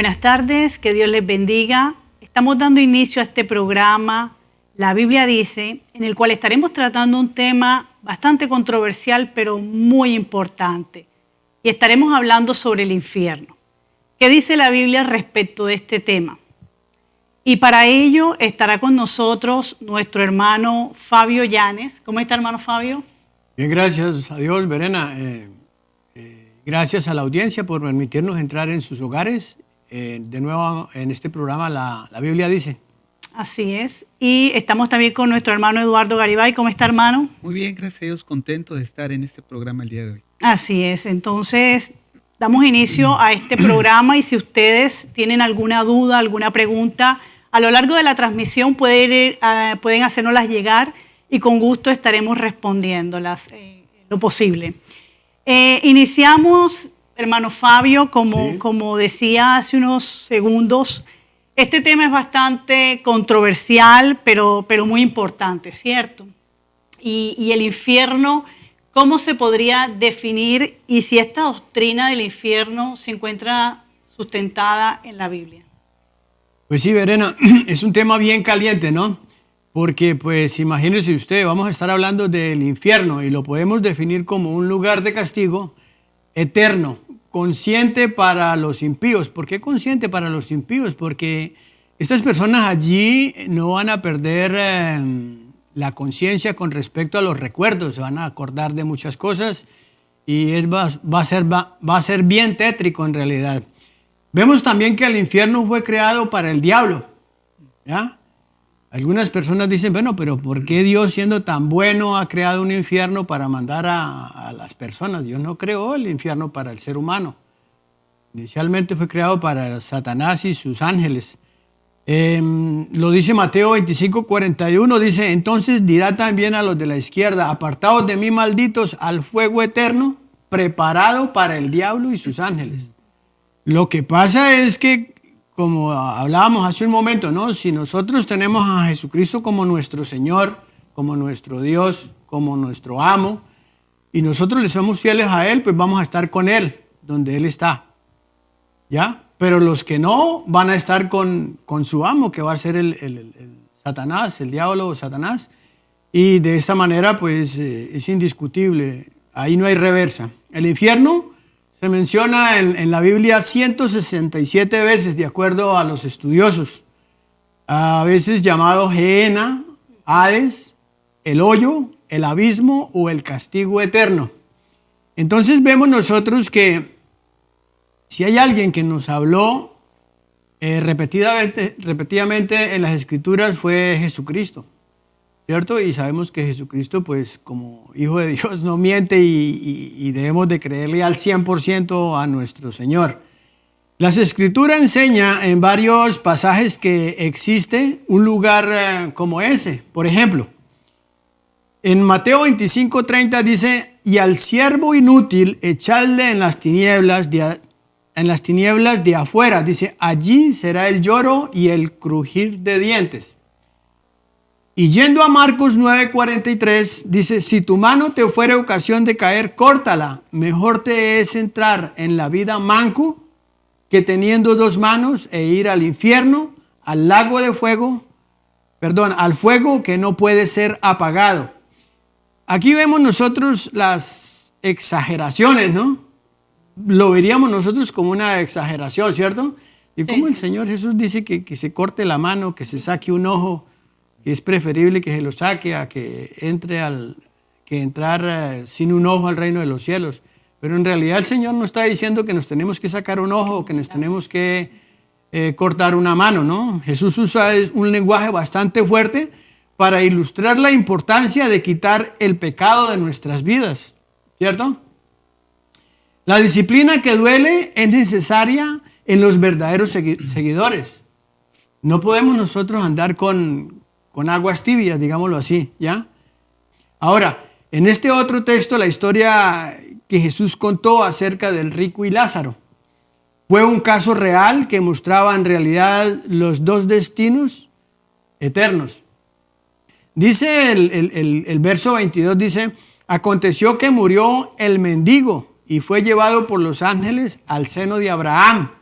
Buenas tardes, que Dios les bendiga. Estamos dando inicio a este programa, La Biblia dice, en el cual estaremos tratando un tema bastante controversial, pero muy importante. Y estaremos hablando sobre el infierno. ¿Qué dice la Biblia respecto de este tema? Y para ello estará con nosotros nuestro hermano Fabio Llanes. ¿Cómo está, hermano Fabio? Bien, gracias a Dios, Verena. Gracias a la audiencia por permitirnos entrar en sus hogares. De nuevo en este programa la Biblia dice. Así es. Y estamos también con nuestro hermano Eduardo Garibay. ¿Cómo está, hermano? Muy bien, gracias a Dios, contento de estar en este programa el día de hoy. Así es. Entonces, damos inicio a este programa y si ustedes tienen alguna duda, alguna pregunta, a lo largo de la transmisión pueden hacérnoslas llegar y con gusto estaremos respondiéndolas lo posible. Iniciamos, hermano Fabio, como decía hace unos segundos, este tema es bastante controversial, pero muy importante, ¿cierto? Y el infierno, ¿cómo se podría definir y si esta doctrina del infierno se encuentra sustentada en la Biblia? Pues sí, Verena, es un tema bien caliente, ¿no? Porque, pues, imagínense usted, vamos a estar hablando del infierno y lo podemos definir como un lugar de castigo eterno, consciente para los impíos. ¿Por qué consciente para los impíos? Porque estas personas allí no van a perder la conciencia con respecto a los recuerdos, se van a acordar de muchas cosas y va a ser bien tétrico en realidad. Vemos también que el infierno fue creado para el diablo, ¿ya? Algunas personas dicen, bueno, pero ¿por qué Dios, siendo tan bueno, ha creado un infierno para mandar a las personas? Dios no creó el infierno para el ser humano. Inicialmente fue creado para Satanás y sus ángeles. Lo dice Mateo 25:41, dice, entonces dirá también a los de la izquierda, apartaos de mí, malditos, al fuego eterno, preparado para el diablo y sus ángeles. Lo que pasa es que, como hablábamos hace un momento, ¿no? Si nosotros tenemos a Jesucristo como nuestro Señor, como nuestro Dios, como nuestro amo, y nosotros le somos fieles a Él, pues vamos a estar con Él, donde Él está, ¿ya? Pero los que no van a estar con su amo, que va a ser el Satanás, el diablo o Satanás, y de esta manera, pues, es indiscutible, ahí no hay reversa. El infierno se menciona en la Biblia 167 veces, de acuerdo a los estudiosos, a veces llamado Gehenna, Hades, el hoyo, el abismo o el castigo eterno. Entonces vemos nosotros que si hay alguien que nos habló repetidamente en las Escrituras fue Jesucristo, ¿cierto? Y sabemos que Jesucristo, pues como Hijo de Dios, no miente y debemos de creerle al 100% a nuestro Señor. Las Escrituras enseñan en varios pasajes que existe un lugar como ese. Por ejemplo, en Mateo 25:30 dice, y al siervo inútil echadle en las tinieblas de afuera. Dice, allí será el lloro y el crujir de dientes. Y yendo a Marcos 9:43, dice, si tu mano te fuere ocasión de caer, córtala. Mejor te es entrar en la vida manco que teniendo dos manos e ir al infierno, al fuego que no puede ser apagado. Aquí vemos nosotros las exageraciones, ¿no? Lo veríamos nosotros como una exageración, ¿cierto? Y como el Señor Jesús dice que se corte la mano, que se saque un ojo, que es preferible que se lo saque a que entrar sin un ojo al reino de los cielos. Pero en realidad el Señor no está diciendo que nos tenemos que sacar un ojo o que nos tenemos que cortar una mano, ¿no? Jesús usa un lenguaje bastante fuerte para ilustrar la importancia de quitar el pecado de nuestras vidas, ¿cierto? La disciplina que duele es necesaria en los verdaderos seguidores. No podemos nosotros andar con aguas tibias, digámoslo así, ¿ya? Ahora, en este otro texto, la historia que Jesús contó acerca del rico y Lázaro fue un caso real que mostraba en realidad los dos destinos eternos. Dice el verso 22, dice, aconteció que murió el mendigo y fue llevado por los ángeles al seno de Abraham.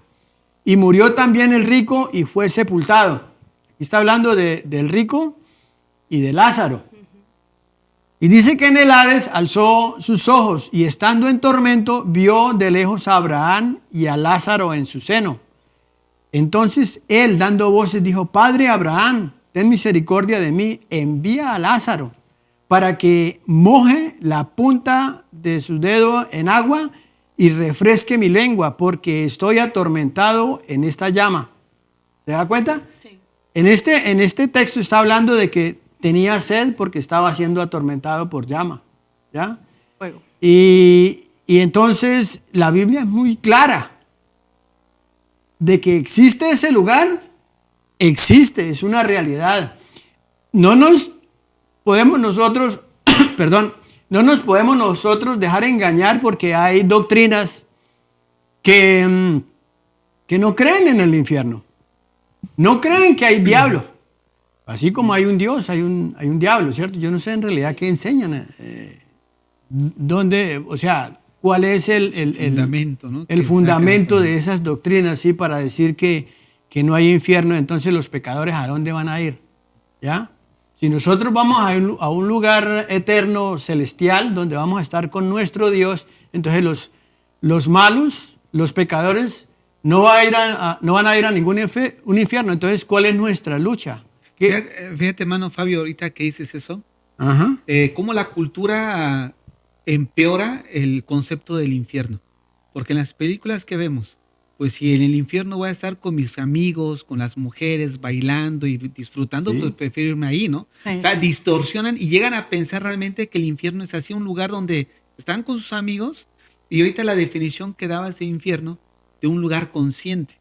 y murió también el rico y fue sepultado. Aquí está hablando del rico y de Lázaro. Y dice que en el Hades alzó sus ojos y estando en tormento vio de lejos a Abraham y a Lázaro en su seno. Entonces él, dando voces, dijo: Padre Abraham, ten misericordia de mí, envía a Lázaro para que moje la punta de su dedo en agua y refresque mi lengua, porque estoy atormentado en esta llama. ¿Se da cuenta? Sí. En este texto está hablando de que tenía sed porque estaba siendo atormentado por llama. ¿Ya? Fuego. Y entonces la Biblia es muy clara de que existe ese lugar, existe, es una realidad. No nos podemos nosotros, no nos podemos nosotros dejar engañar porque hay doctrinas que no creen en el infierno, no creen que hay diablo. Así como hay un Dios, hay un diablo, ¿cierto? Yo no sé en realidad qué enseñan, dónde, o sea, cuál es el fundamento, ¿no? El fundamento de esas doctrinas, ¿sí? Para decir que no hay infierno, entonces los pecadores, ¿a dónde van a ir? ¿Ya? Si nosotros vamos a un lugar eterno, celestial, donde vamos a estar con nuestro Dios, entonces los malos, los pecadores, no van a ir a ningún infierno. Entonces, ¿cuál es nuestra lucha? Fíjate, hermano Fabio, ahorita que dices eso, Ajá. cómo la cultura empeora el concepto del infierno. Porque en las películas que vemos, pues si en el infierno voy a estar con mis amigos, con las mujeres, bailando y disfrutando, Sí. pues prefiero irme ahí, ¿no? Sí. O sea, distorsionan y llegan a pensar realmente que el infierno es así, un lugar donde están con sus amigos. Y ahorita la definición que dabas de infierno, de un lugar consciente.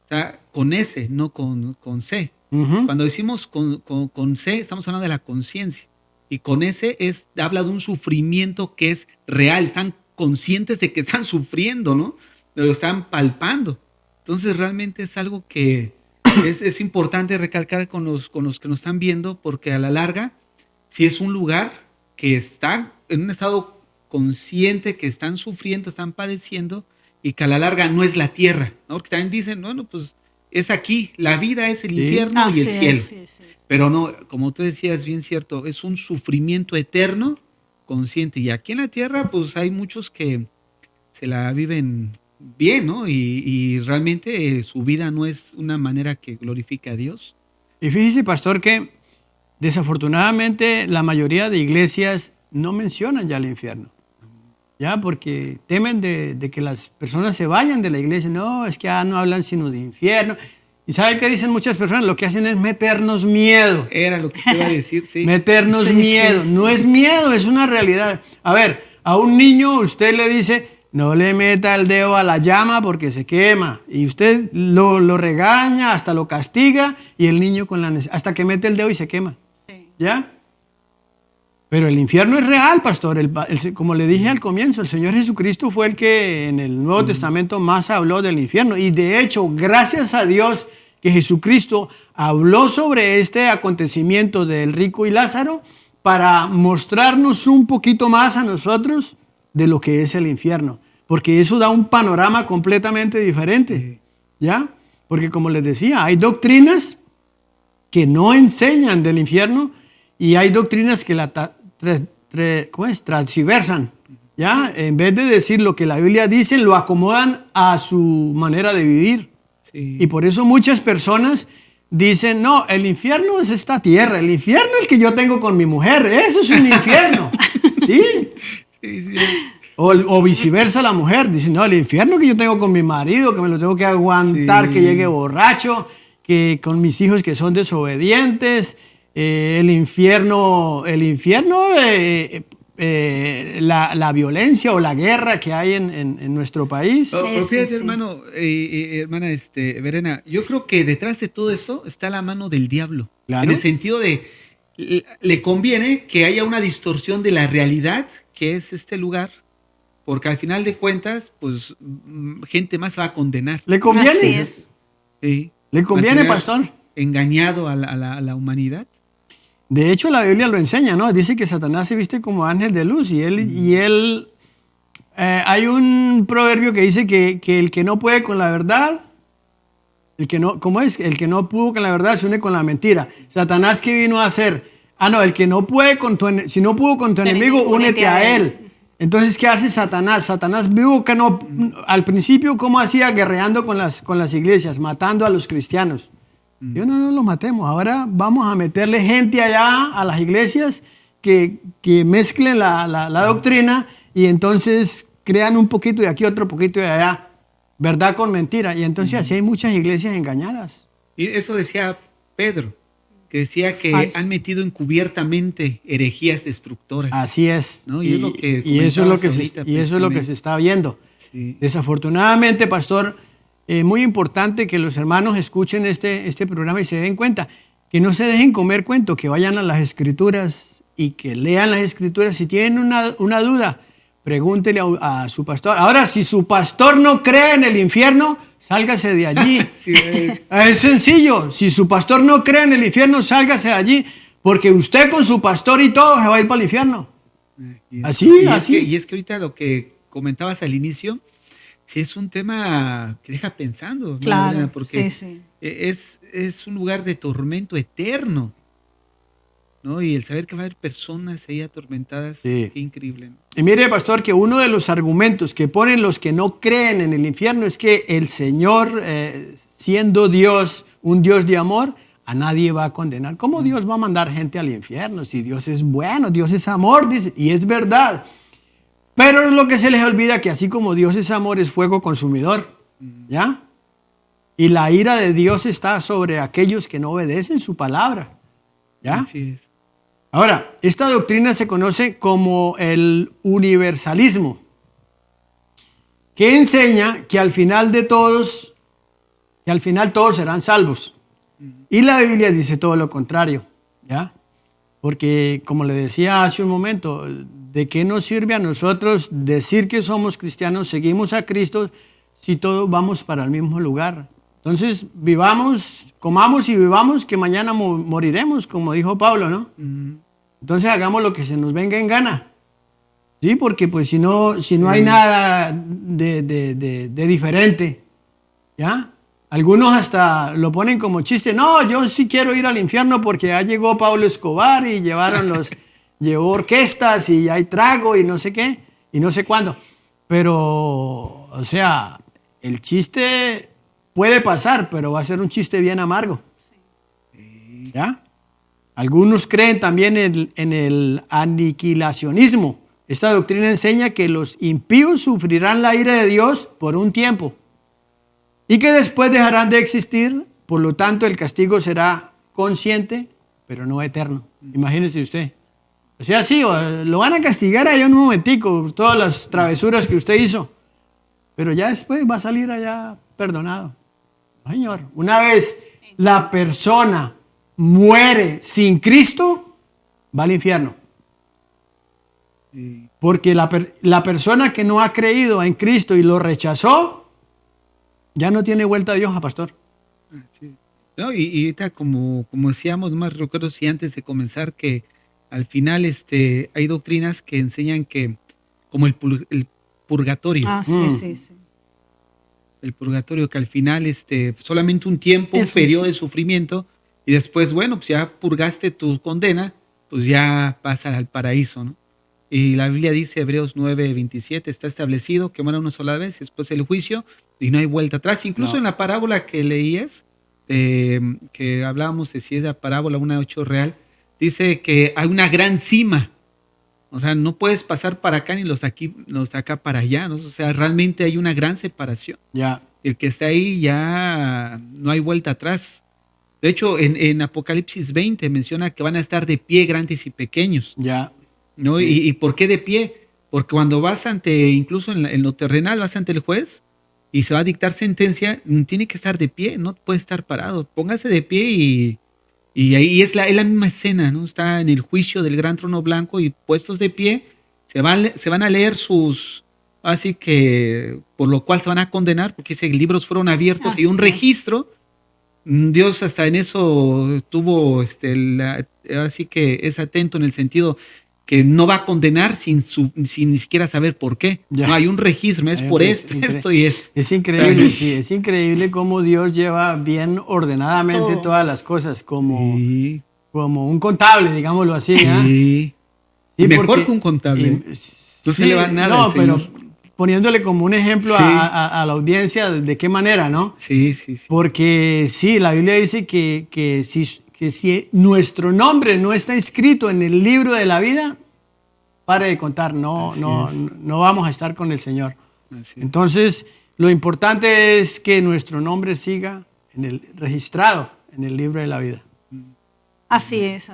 O sea, con S, no con C. Ujú. Cuando decimos con C, estamos hablando de la conciencia. Y con S habla de un sufrimiento que es real. Están conscientes de que están sufriendo, ¿no? Lo están palpando. Entonces realmente es algo que es importante recalcar con los que nos están viendo, porque a la larga, si es un lugar que está en un estado consciente, que están sufriendo, están padeciendo, y que a la larga no es la tierra, ¿no? Porque también dicen, bueno, pues es aquí, la vida es el infierno y el cielo. Sí, sí, sí. Pero no, como tú decías, bien cierto, es un sufrimiento eterno, consciente. Y aquí en la tierra, pues hay muchos que se la viven bien, ¿no? Y realmente su vida no es una manera que glorifique a Dios. Y fíjese, pastor, que desafortunadamente la mayoría de iglesias no mencionan ya el infierno. Ya, porque temen de que las personas se vayan de la iglesia. No, es que no hablan sino de infierno. ¿Y sabe qué dicen muchas personas? Lo que hacen es meternos miedo. Era lo que te iba a decir, sí. Meternos Sí, miedo. sí, sí. No es miedo, es una realidad. A ver, a un niño usted le dice, no le meta el dedo a la llama porque se quema. Y usted lo regaña, hasta lo castiga, y el niño hasta que mete el dedo y se quema. Sí. ¿Ya? Pero el infierno es real, pastor. Como le dije al comienzo, el Señor Jesucristo fue el que en el Nuevo Testamento más habló del infierno. Y de hecho, gracias a Dios que Jesucristo habló sobre este acontecimiento del rico y Lázaro para mostrarnos un poquito más a nosotros de lo que es el infierno. Porque eso da un panorama completamente diferente. ¿Ya? Porque como les decía, hay doctrinas que no enseñan del infierno y hay doctrinas que transversan, ¿ya? En vez de decir lo que la Biblia dice, lo acomodan a su manera de vivir. Sí. Y por eso muchas personas dicen, no, el infierno es esta tierra, el infierno es el que yo tengo con mi mujer, eso es un infierno. ¿Sí? Sí, sí. O viceversa la mujer, dice, no, el infierno que yo tengo con mi marido, que me lo tengo que aguantar, Sí. que llegue borracho, que con mis hijos que son desobedientes, el infierno, la violencia o la guerra que hay en nuestro país. Pero Sí, fíjate, sí, sí. hermano, hermana Verena, yo creo que detrás de todo eso está la mano del diablo. Claro. En el sentido de, le conviene que haya una distorsión de la realidad que es este lugar, porque al final de cuentas, pues, gente más va a condenar. ¿Le conviene? Así es. Sí. ¿Le conviene, Mantener pastor? Engañado a la humanidad. De hecho, la Biblia lo enseña, ¿no? Dice que Satanás se viste como ángel de luz y él hay un proverbio que dice que el que no puede con la verdad, El que no, ¿cómo es? El que no pudo con la verdad se une con la mentira. Satanás, ¿qué vino a hacer? El que no puede si no pudo con tu enemigo, únete a él. Entonces, ¿qué hace Satanás? Satanás vio que no, al principio, ¿cómo hacía? Guerreando con las iglesias, matando a los cristianos. Yo no los matemos. Ahora vamos a meterle gente allá a las iglesias que mezclen la doctrina y entonces crean un poquito de aquí, otro poquito de allá. Verdad con mentira. Y entonces así hay muchas iglesias engañadas. Y eso decía Pedro, que decía que Falso. han metido encubiertamente herejías destructoras. Así es. ¿No? Y es lo que eso es lo que comentabas se está viendo. Sí. Desafortunadamente, pastor, muy importante que los hermanos escuchen este programa y se den cuenta que no se dejen comer cuento, que vayan a las escrituras y que lean las escrituras. Si tienen una duda, pregúntele a su pastor. Ahora, si su pastor no cree en el infierno, sálgase de allí. Sí, Es sencillo. Si su pastor no cree en el infierno, sálgase de allí. Porque usted con su pastor y todo se va a ir para el infierno. Así. Y es que ahorita lo que comentabas al inicio, sí es un tema que deja pensando, ¿no, Claro, Lorena? Porque sí. es un lugar de tormento eterno, ¿no? Y el saber que va a haber personas ahí atormentadas, Sí. qué increíble, ¿no? Y mire, pastor, que uno de los argumentos que ponen los que no creen en el infierno es que el Señor, siendo Dios, un Dios de amor, a nadie va a condenar. ¿Cómo Dios va a mandar gente al infierno? Si Dios es bueno, Dios es amor, dice, y es verdad. Pero es lo que se les olvida que así como Dios es amor, es fuego consumidor, ¿ya? Y la ira de Dios está sobre aquellos que no obedecen su palabra, ¿ya? Así es. Ahora, esta doctrina se conoce como el universalismo, que enseña que al final todos serán salvos. Y la Biblia dice todo lo contrario, ¿ya? Porque, como le decía hace un momento, ¿de qué nos sirve a nosotros decir que somos cristianos, seguimos a Cristo, si todos vamos para el mismo lugar? Entonces, vivamos, comamos y vivamos, que mañana moriremos, como dijo Pablo, ¿no? Entonces, hagamos lo que se nos venga en gana. Sí, porque pues si no hay nada de diferente, ¿ya? Algunos hasta lo ponen como chiste. No, yo sí quiero ir al infierno porque ya llegó Pablo Escobar y llevó orquestas y hay trago y no sé qué, y no sé cuándo. Pero, o sea, el chiste puede pasar, pero va a ser un chiste bien amargo. ¿Ya? Algunos creen también en el aniquilacionismo. Esta doctrina enseña que los impíos sufrirán la ira de Dios por un tiempo y que después dejarán de existir, por lo tanto el castigo será consciente, pero no eterno. Imagínese usted. O sea, sí, lo van a castigar allá en un momentico, todas las travesuras que usted hizo, pero ya después va a salir allá perdonado. Señor, una vez la persona muere sin Cristo, va al infierno. Porque la persona que no ha creído en Cristo y lo rechazó, ya no tiene vuelta a Dios, pastor. Sí. No, y ahorita como decíamos, no más recuerdo si antes de comenzar que al final hay doctrinas que enseñan que como el purgatorio. Sí. El purgatorio, que al final solamente un tiempo, un periodo de sufrimiento, y después, bueno, pues ya purgaste tu condena, pues ya pasas al paraíso, ¿no? Y la Biblia dice, Hebreos 9:27, está establecido que muera una sola vez, después el juicio, y no hay vuelta atrás. Incluso en la parábola que leías, que hablábamos de si es la parábola una hecho real, dice que hay una gran cima. O sea, no puedes pasar para acá ni los de acá para allá, ¿no? O sea, realmente hay una gran separación. Ya. El que está ahí ya no hay vuelta atrás. De hecho, en Apocalipsis 20 menciona que van a estar de pie grandes y pequeños. Ya. ¿No? ¿Y por qué de pie? Porque cuando vas incluso en lo terrenal, vas ante el juez y se va a dictar sentencia, tiene que estar de pie, no puede estar parado. Póngase de pie y ahí es la misma escena, ¿no? Está en el juicio del gran trono blanco y puestos de pie, se van a leer así que por lo cual se van a condenar, porque ese libros fueron abiertos y un registro. Dios hasta en eso tuvo, así que es atento en el sentido que no va a condenar sin ni siquiera saber por qué. Ya. No hay un registro, es por esto y esto. Es increíble, sí, es increíble cómo Dios lleva bien ordenadamente todas las cosas, como un contable, digámoslo así. Sí. Sí, mejor que un contable. No se le va nada. No, pero poniéndole como un ejemplo a la audiencia, ¿de qué manera, no? Sí. Porque sí, la Biblia dice que si nuestro nombre no está escrito en el libro de la vida, pare de contar, no vamos a estar con el Señor. Entonces, lo importante es que nuestro nombre siga registrado en el libro de la vida. Así es.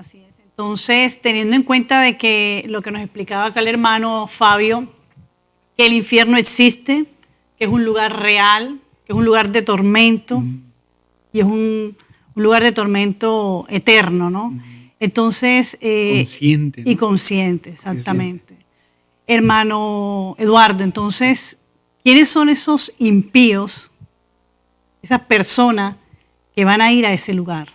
Entonces, teniendo en cuenta de que lo que nos explicaba acá el hermano Fabio, que el infierno existe, que es un lugar real, que es un lugar de tormento, y es un lugar de tormento eterno, ¿no? Entonces... consciente, ¿no? Y consciente, exactamente. Hermano Eduardo, entonces, ¿quiénes son esos impíos, esas personas que van a ir a ese lugar?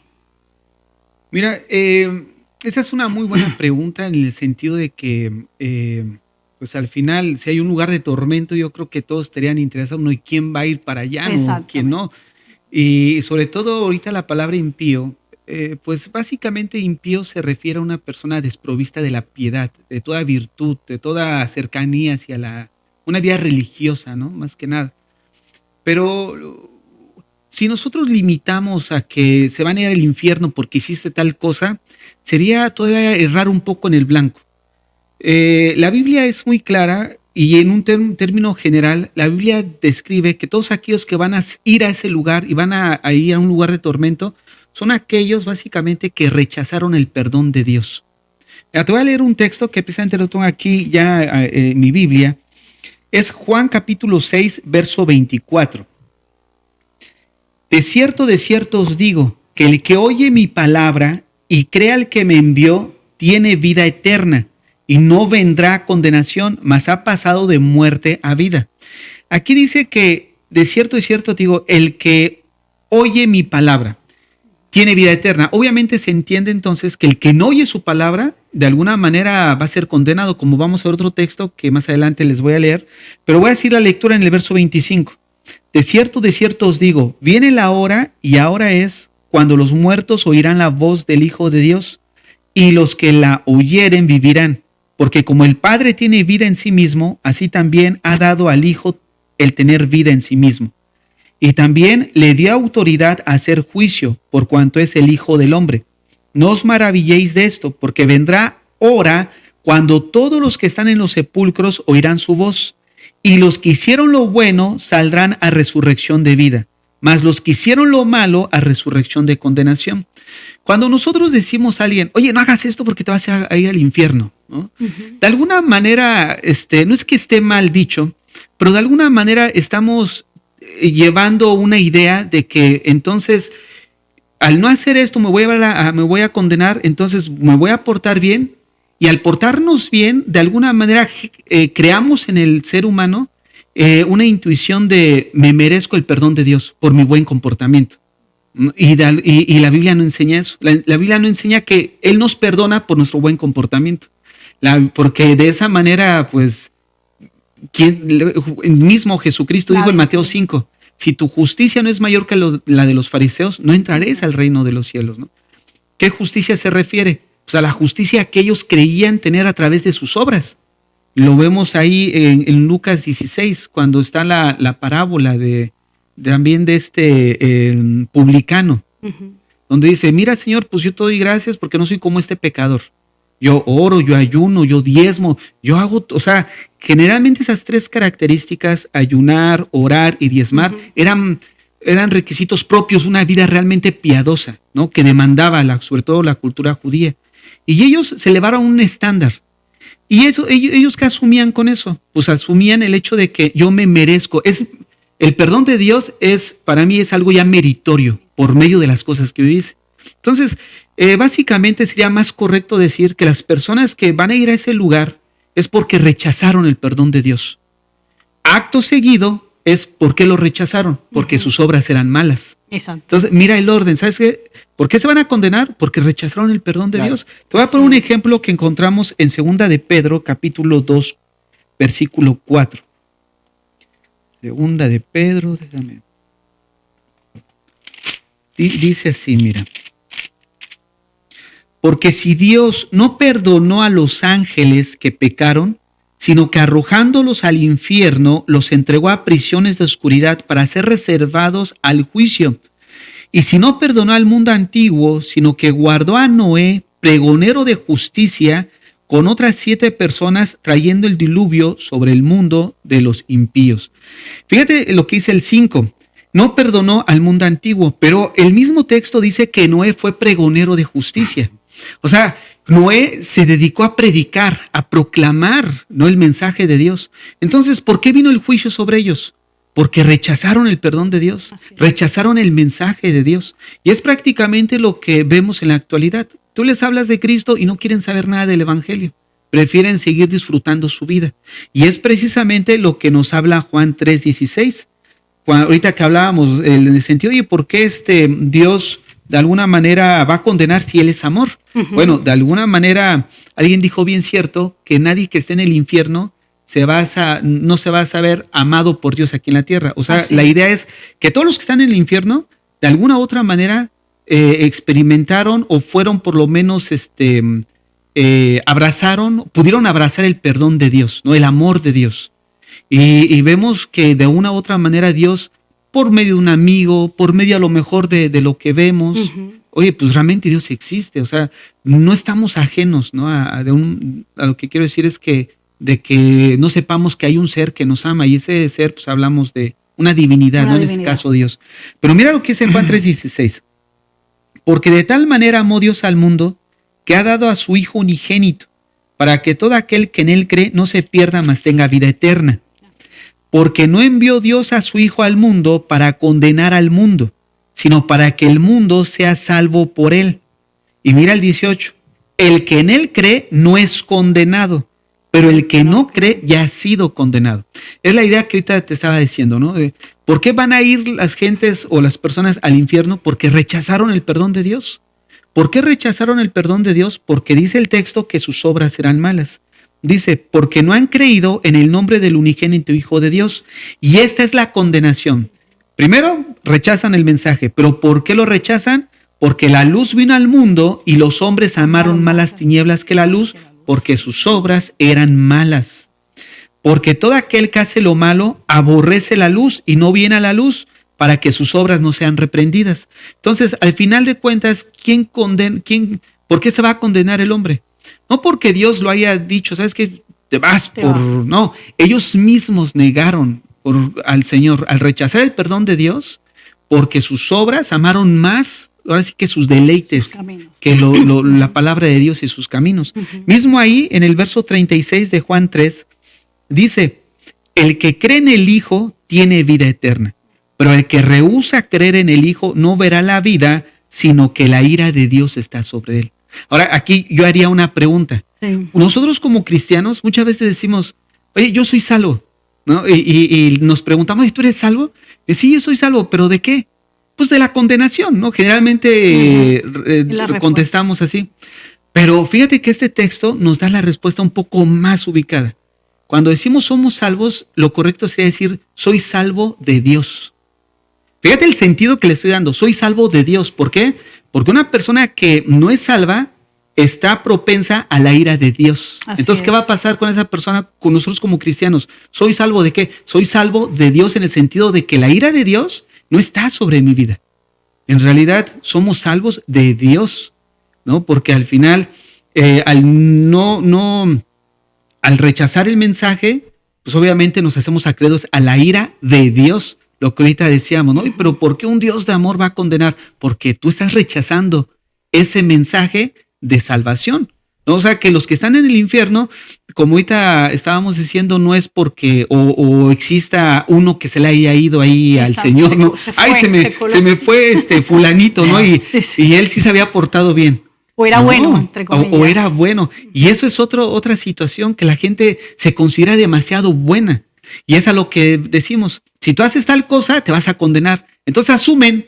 Mira, esa es una muy buena pregunta en el sentido de que, pues al final, si hay un lugar de tormento, yo creo que todos estarían interesados, ¿no? ¿Y quién va a ir para allá? ¿No? ¿Quién no? Y sobre todo ahorita la palabra impío, pues básicamente impío se refiere a una persona desprovista de la piedad, de toda virtud, de toda cercanía hacia una vida religiosa, ¿no? Más que nada. Pero si nosotros limitamos a que se van a ir al infierno porque hiciste tal cosa, sería todavía errar un poco en el blanco. La Biblia es muy clara y en un término general, la Biblia describe que todos aquellos que van a ir a ese lugar y van a ir a un lugar de tormento son aquellos básicamente que rechazaron el perdón de Dios. Te voy a leer un texto que precisamente lo tengo aquí ya en mi Biblia. Es Juan capítulo 6, verso 24. De cierto os digo, que el que oye mi palabra y crea al que me envió, tiene vida eterna y no vendrá a condenación, mas ha pasado de muerte a vida. Aquí dice que de cierto digo, el que oye mi palabra tiene vida eterna. Obviamente se entiende entonces que el que no oye su palabra, de alguna manera va a ser condenado, como vamos a ver otro texto que más adelante les voy a leer, pero voy a decir la lectura en el verso 25. De cierto os digo, viene la hora y ahora es cuando los muertos oirán la voz del Hijo de Dios y los que la oyeren vivirán. Porque como el Padre tiene vida en sí mismo, así también ha dado al Hijo el tener vida en sí mismo. Y también le dio autoridad a hacer juicio, por cuanto es el Hijo del Hombre. No os maravilléis de esto, porque vendrá hora cuando todos los que están en los sepulcros oirán su voz, y los que hicieron lo bueno saldrán a resurrección de vida, mas los que hicieron lo malo a resurrección de condenación. Cuando nosotros decimos a alguien, oye, no hagas esto porque te vas a ir al infierno, ¿no? De alguna manera, no es que esté mal dicho, pero de alguna manera estamos llevando una idea de que entonces al no hacer esto me voy a condenar, entonces me voy a portar bien, y al portarnos bien, de alguna manera creamos en el ser humano una intuición de me merezco el perdón de Dios por mi buen comportamiento. Y la Biblia no enseña eso. La Biblia no enseña que Él nos perdona por nuestro buen comportamiento. Porque de esa manera, pues, mismo Jesucristo dijo en Mateo 5, si tu justicia no es mayor que la de los fariseos, no entraréis al reino de los cielos, ¿no? ¿Qué justicia se refiere? Pues a la justicia que ellos creían tener a través de sus obras. Lo vemos ahí en Lucas 16, cuando está la parábola también de este publicano, donde dice, mira Señor, pues yo te doy gracias porque no soy como este pecador. Yo oro, yo ayuno, yo diezmo, yo hago, o sea, generalmente esas tres características, ayunar, orar y diezmar, eran requisitos propios de una vida realmente piadosa, ¿no? Que demandaba sobre todo la cultura judía. Y ellos se elevaron a un estándar. Y ellos ¿qué asumían con eso? Pues asumían el hecho de que yo me merezco. El perdón de Dios para mí es algo ya meritorio por medio de las cosas que yo hice. Entonces, básicamente sería más correcto decir que las personas que van a ir a ese lugar es porque rechazaron el perdón de Dios. Acto seguido, es ¿por qué lo rechazaron? Porque sus obras eran malas. Exacto. Entonces, mira el orden. ¿Sabes qué? ¿Por qué se van a condenar? Porque rechazaron el perdón de Dios. Te voy a poner un ejemplo que encontramos en 2 de Pedro, capítulo 2, versículo 4. 2 de Pedro, déjame. Dice así, mira. Porque si Dios no perdonó a los ángeles que pecaron, sino que arrojándolos al infierno, los entregó a prisiones de oscuridad para ser reservados al juicio. Y si no perdonó al mundo antiguo, sino que guardó a Noé, pregonero de justicia, con otras 7 personas, trayendo el diluvio sobre el mundo de los impíos. Fíjate lo que dice el 5. No perdonó al mundo antiguo, pero el mismo texto dice que Noé fue pregonero de justicia. O sea, Noé se dedicó a predicar, a proclamar, ¿no?, el mensaje de Dios. Entonces, ¿por qué vino el juicio sobre ellos? Porque rechazaron el perdón de Dios, rechazaron el mensaje de Dios. Y es prácticamente lo que vemos en la actualidad. Tú les hablas de Cristo y no quieren saber nada del Evangelio. Prefieren seguir disfrutando su vida. Y es precisamente lo que nos habla Juan 3:16. Ahorita que hablábamos en el sentido, oye, ¿por qué Dios de alguna manera va a condenar si Él es amor? Bueno, de alguna manera alguien dijo bien cierto que nadie que esté en el infierno no se va a saber amado por Dios aquí en la tierra. O sea, la idea es que todos los que están en el infierno, de alguna u otra manera, experimentaron o fueron por lo menos pudieron abrazar el perdón de Dios, ¿no?, el amor de Dios. Y vemos que de una u otra manera Dios, por medio de un amigo, por medio a lo mejor de lo que vemos, oye, pues realmente Dios existe. O sea, no estamos ajenos, ¿no?, a lo que quiero decir es de que no sepamos que hay un ser que nos ama, y ese ser, pues hablamos de una divinidad, ¿no? En este caso Dios. Pero mira lo que dice Juan 3:16. Porque de tal manera amó Dios al mundo, que ha dado a su Hijo unigénito, para que todo aquel que en Él cree no se pierda, mas tenga vida eterna. Porque no envió Dios a su Hijo al mundo para condenar al mundo, sino para que el mundo sea salvo por Él. Y mira el 18. El que en Él cree no es condenado, pero el que no cree ya ha sido condenado. Es la idea que ahorita te estaba diciendo, ¿no? ¿Por qué van a ir las gentes o las personas al infierno? Porque rechazaron el perdón de Dios. ¿Por qué rechazaron el perdón de Dios? Porque dice el texto que sus obras serán malas. Dice, porque no han creído en el nombre del unigénito Hijo de Dios. Y esta es la condenación. Primero, rechazan el mensaje. ¿Pero por qué lo rechazan? Porque la luz vino al mundo y los hombres amaron más las tinieblas que la luz, porque sus obras eran malas. Porque todo aquel que hace lo malo aborrece la luz y no viene a la luz, para que sus obras no sean reprendidas. Entonces, al final de cuentas, ¿por qué se va a condenar el hombre? No porque Dios lo haya dicho, ¿sabes qué? Te vas por... No, ellos mismos negaron al Señor al rechazar el perdón de Dios, porque sus obras amaron más, ahora sí, que sus deleites, que la palabra de Dios y sus caminos. Mismo ahí, en el verso 36 de Juan 3, dice, el que cree en el Hijo tiene vida eterna, pero el que rehúsa creer en el Hijo no verá la vida, sino que la ira de Dios está sobre él. Ahora, aquí yo haría una pregunta. Sí. Nosotros como cristianos muchas veces decimos, oye, yo soy salvo, ¿no? Y nos preguntamos, ¿tú eres salvo? Sí, yo soy salvo, ¿pero de qué? Pues de la condenación, ¿no? Generalmente contestamos así. Pero fíjate que este texto nos da la respuesta un poco más ubicada. Cuando decimos somos salvos, lo correcto sería decir, soy salvo de Dios. Fíjate el sentido que le estoy dando, soy salvo de Dios. ¿Por qué? Porque una persona que no es salva está propensa a la ira de Dios. Entonces, ¿qué va a pasar con esa persona, con nosotros como cristianos? ¿Soy salvo de qué? Soy salvo de Dios en el sentido de que la ira de Dios no está sobre mi vida. En realidad, somos salvos de Dios, ¿no? Porque al final, al rechazar el mensaje, pues obviamente nos hacemos acreedores a la ira de Dios. Lo que ahorita decíamos, ¿no? Pero ¿por qué un Dios de amor va a condenar? Porque tú estás rechazando ese mensaje de salvación, ¿no? O sea, que los que están en el infierno, como ahorita estábamos diciendo, no es porque o exista uno que se le haya ido ahí al Señor, ¿no? Se me fue fulanito, ¿no? Y él sí se había portado bien. O era bueno, entre comillas. O era bueno. Y eso es otra situación, que la gente se considera demasiado buena. Y es a lo que decimos, Si tú haces tal cosa, te vas a condenar. Entonces asumen,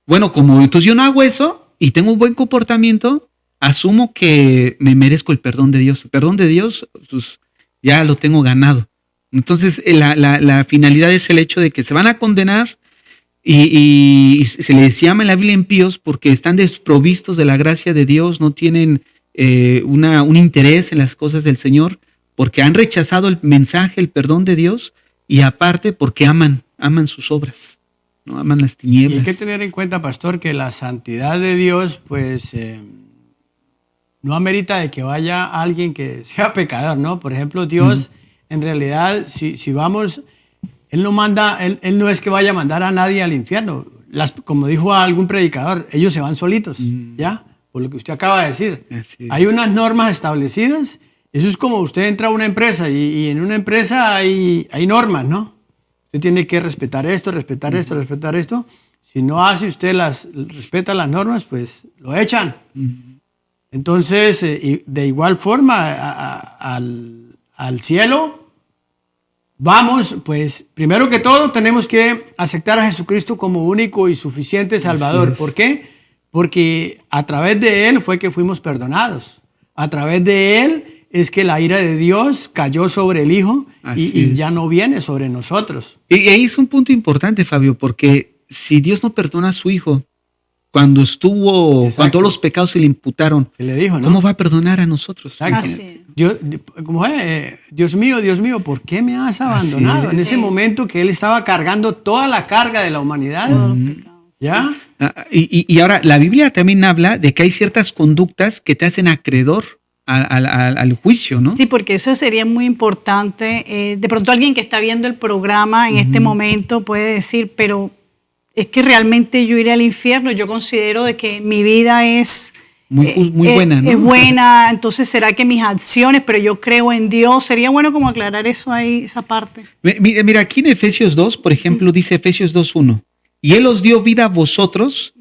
bueno, como entonces yo no hago eso y tengo un buen comportamiento, asumo que me merezco el perdón de Dios. El perdón de Dios, pues ya lo tengo ganado. Entonces la finalidad es el hecho de que se van a condenar y se les llama en la Biblia impíos porque están desprovistos de la gracia de Dios, no tienen un interés en las cosas del Señor, porque han rechazado el mensaje, el perdón de Dios, y aparte porque aman sus obras, no aman las tinieblas. Y hay que tener en cuenta, pastor, que la santidad de Dios, pues, no amerita de que vaya alguien que sea pecador, ¿no? Por ejemplo, Dios, en realidad, si vamos, Él no es que vaya a mandar a nadie al infierno. Como dijo algún predicador, ellos se van solitos, ¿ya? Por lo que usted acaba de decir. Hay unas normas establecidas. Eso es como usted entra a una empresa y en una empresa hay normas, ¿no? Usted tiene que respetar esto, respetar esto. Si no hace usted respeta las normas, pues lo echan. Entonces, de igual forma, al cielo, vamos, pues, primero que todo tenemos que aceptar a Jesucristo como único y suficiente Salvador. ¿Por qué? Porque a través de Él fue que fuimos perdonados. A través de Él es que la ira de Dios cayó sobre el Hijo y ya no viene sobre nosotros. Y ahí es un punto importante, Fabio, porque si Dios no perdona a su Hijo, cuando todos los pecados se le imputaron, le dijo, ¿no? ¿Cómo va a perdonar a nosotros? Dios mío, ¿por qué me has abandonado? En ese momento que Él estaba cargando toda la carga de la humanidad. ¿Ya? Y ahora, la Biblia también habla de que hay ciertas conductas que te hacen acreedor al juicio, ¿no? Sí, porque eso sería muy importante. De pronto alguien que está viendo el programa en este momento puede decir, pero es que realmente yo iré al infierno. Yo considero de que mi vida es muy buena, ¿no? Es buena, entonces será que mis acciones, pero yo creo en Dios. Sería bueno como aclarar eso ahí, esa parte. Mira, aquí en Efesios 2, por ejemplo, dice Efesios 2:1, y Él os dio vida a vosotros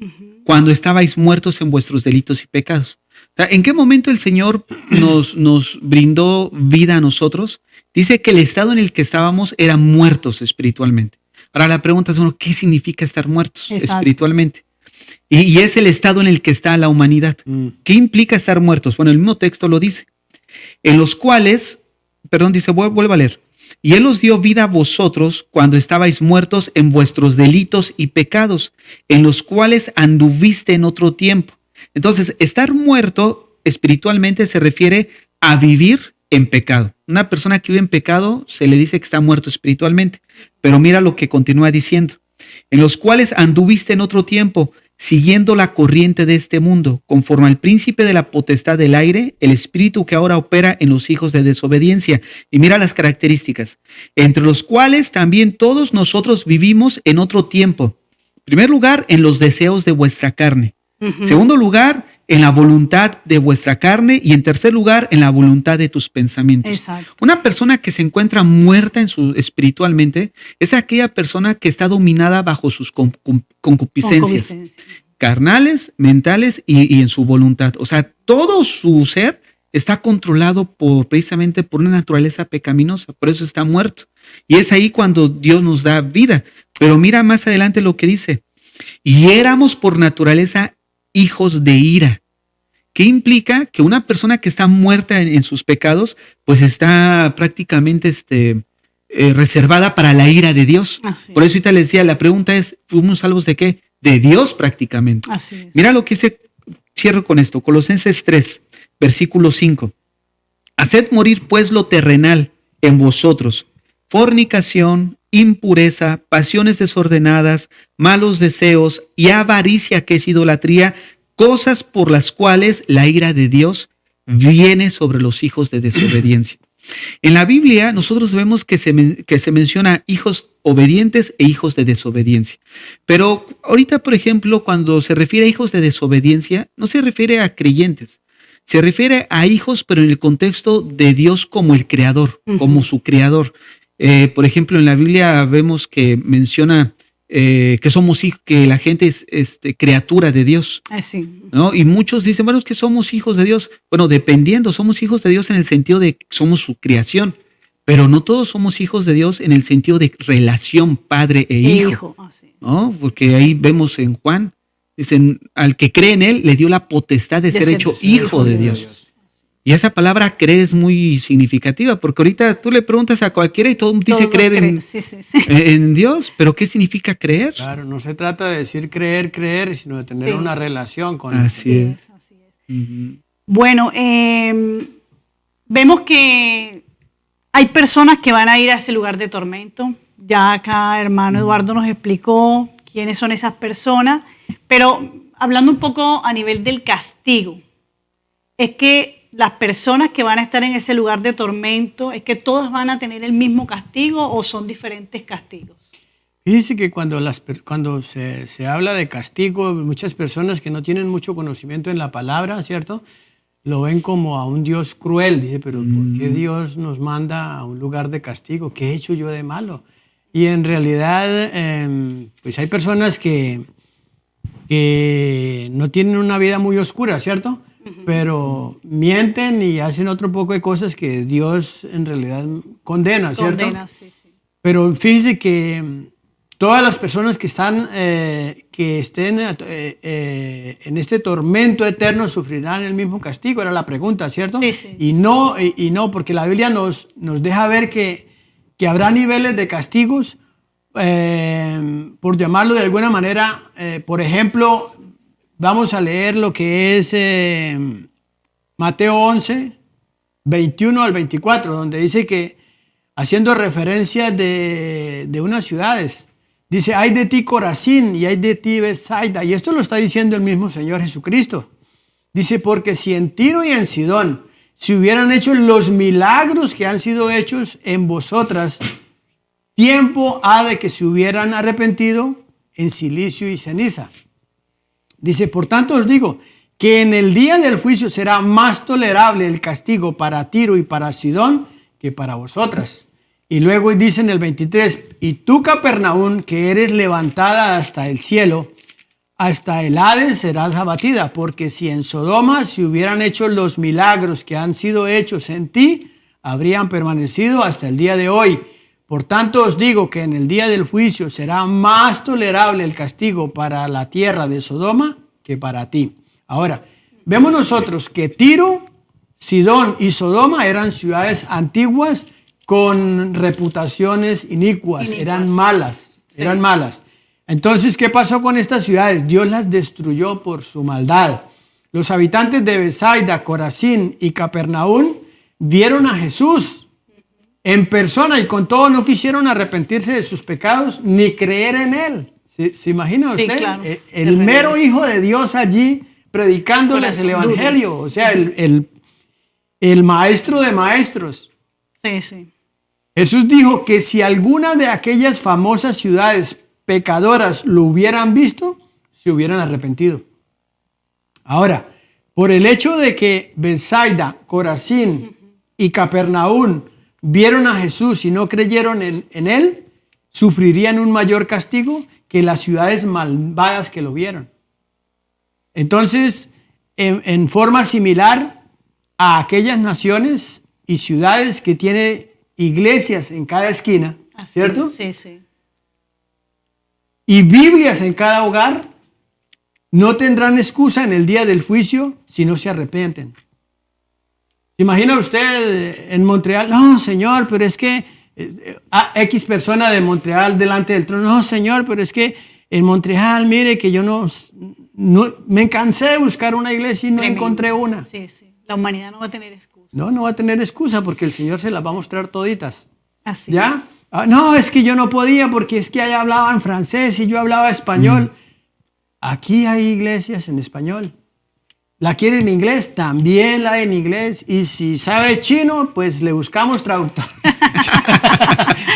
cuando estabais muertos en vuestros delitos y pecados. O sea, ¿en qué momento el Señor nos brindó vida a nosotros? Dice que el estado en el que estábamos era muertos espiritualmente. Ahora la pregunta es, bueno, ¿qué significa estar muertos espiritualmente? Y es el estado en el que está la humanidad. ¿Qué implica estar muertos? Bueno, el mismo texto lo dice. En los cuales, dice, vuelvo a leer. Y Él os dio vida a vosotros cuando estabais muertos en vuestros delitos y pecados, en los cuales anduviste en otro tiempo. Entonces, estar muerto espiritualmente se refiere a vivir en pecado. Una persona que vive en pecado se le dice que está muerto espiritualmente. Pero mira lo que continúa diciendo. En los cuales anduviste en otro tiempo, siguiendo la corriente de este mundo, conforme al príncipe de la potestad del aire, el espíritu que ahora opera en los hijos de desobediencia. Y mira las características, entre los cuales también todos nosotros vivimos en otro tiempo. En primer lugar, en los deseos de vuestra carne. Segundo lugar, en la voluntad de vuestra carne. Y en tercer lugar, en la voluntad de tus pensamientos. Exacto. Una persona que se encuentra muerta espiritualmente es aquella persona que está dominada bajo sus concupiscencias carnales, mentales y en su voluntad. O sea, todo su ser está controlado precisamente por una naturaleza pecaminosa. Por eso está muerto. Y es ahí cuando Dios nos da vida. Pero mira más adelante lo que dice. Y éramos por naturaleza hijos de ira. ¿Qué implica? Que una persona que está muerta en sus pecados, pues está prácticamente reservada para la ira de Dios. Por eso ahorita les decía, la pregunta es, ¿fuimos salvos de qué? De Dios prácticamente. Así es. Mira lo que dice, cierro con esto, Colosenses 3, versículo 5. Haced morir pues lo terrenal en vosotros, fornicación, impureza, pasiones desordenadas, malos deseos y avaricia, que es idolatría, cosas por las cuales la ira de Dios viene sobre los hijos de desobediencia. En la Biblia nosotros vemos que se menciona hijos obedientes e hijos de desobediencia. Pero ahorita, por ejemplo, cuando se refiere a hijos de desobediencia, no se refiere a creyentes. Se refiere a hijos, pero en el contexto de Dios como el creador, como su creador. Por ejemplo, en la Biblia vemos que menciona que somos hijos, que la gente es criatura de Dios. Sí. ¿No? Y muchos dicen, bueno, es que somos hijos de Dios. Bueno, dependiendo, somos hijos de Dios en el sentido de que somos su creación. Pero no todos somos hijos de Dios en el sentido de relación padre e hijo. Así. ¿No? Porque ahí vemos en Juan, dicen, al que cree en él le dio la potestad de ser hecho hijo de Dios. Y esa palabra creer es muy significativa, porque ahorita tú le preguntas a cualquiera y todo dice creer en Dios, pero ¿qué significa creer? Claro, no se trata de decir creer, sino de tener una relación con Él. Así es. Bueno, vemos que hay personas que van a ir a ese lugar de tormento. Ya acá hermano Eduardo nos explicó quiénes son esas personas, pero hablando un poco a nivel del castigo, es que las personas que van a estar en ese lugar de tormento, ¿es que todas van a tener el mismo castigo o son diferentes castigos? Fíjese que cuando se habla de castigo, muchas personas que no tienen mucho conocimiento en la palabra, ¿cierto?, lo ven como a un Dios cruel. Dice, pero ¿por qué Dios nos manda a un lugar de castigo? ¿Qué he hecho yo de malo? Y en realidad, pues hay personas que no tienen una vida muy oscura, ¿cierto? Pero mienten y hacen otro poco de cosas que Dios en realidad condena, ¿cierto? Condena, sí. Pero fíjese que todas las personas que estén en este tormento eterno sufrirán el mismo castigo, era la pregunta, ¿cierto? Sí. Y no, porque la Biblia nos deja ver que habrá niveles de castigos, por llamarlo de alguna manera. Por ejemplo, vamos a leer lo que es Mateo 11, 21 al 24, donde dice que, haciendo referencia de unas ciudades, dice, ay de ti Corazín y ay de ti Betsaida. Y esto lo está diciendo el mismo Señor Jesucristo. Dice, porque si en Tiro y en Sidón se hubieran hecho los milagros que han sido hechos en vosotras, tiempo ha de que se hubieran arrepentido en silicio y ceniza. Dice, por tanto os digo que en el día del juicio será más tolerable el castigo para Tiro y para Sidón que para vosotras. Y luego dice en el 23, y tú, Capernaum, que eres levantada hasta el cielo, hasta el Hades serás abatida, porque si en Sodoma se hubieran hecho los milagros que han sido hechos en ti, habrían permanecido hasta el día de hoy. Por tanto os digo que en el día del juicio será más tolerable el castigo para la tierra de Sodoma que para ti. Ahora, vemos nosotros que Tiro, Sidón y Sodoma eran ciudades antiguas con reputaciones inicuas. Eran malas. Entonces, ¿qué pasó con estas ciudades? Dios las destruyó por su maldad. Los habitantes de Betsaida, Corazín y Capernaum vieron a Jesús en persona y con todo no quisieron arrepentirse de sus pecados ni creer en Él. ¿Se imagina usted? Sí, claro. El mero Hijo de Dios allí predicándoles el Evangelio. O sea, el maestro de maestros. Sí. Jesús dijo que si alguna de aquellas famosas ciudades pecadoras lo hubieran visto, se hubieran arrepentido. Ahora, por el hecho de que Betsaida, Corazín y Capernaum vieron a Jesús y no creyeron en Él, sufrirían un mayor castigo que las ciudades malvadas que lo vieron. Entonces, en forma similar a aquellas naciones y ciudades que tienen iglesias en cada esquina, ¿cierto? Sí. Y Biblias en cada hogar, no tendrán excusa en el día del juicio si no se arrepienten. ¿Se imagina usted en Montreal? No, Señor, pero es que X persona de Montreal delante del trono. No, Señor, pero es que en Montreal, mire que yo no me cansé de buscar una iglesia y no encontré una. Sí. La humanidad no va a tener excusa. No va a tener excusa porque el Señor se las va a mostrar toditas. Así ¿Ya? No, es que yo no podía porque es que allá hablaban francés y yo hablaba español. Aquí hay iglesias en español. ¿La quiere en inglés? También la hay en inglés. Y si sabe chino, pues le buscamos traductor.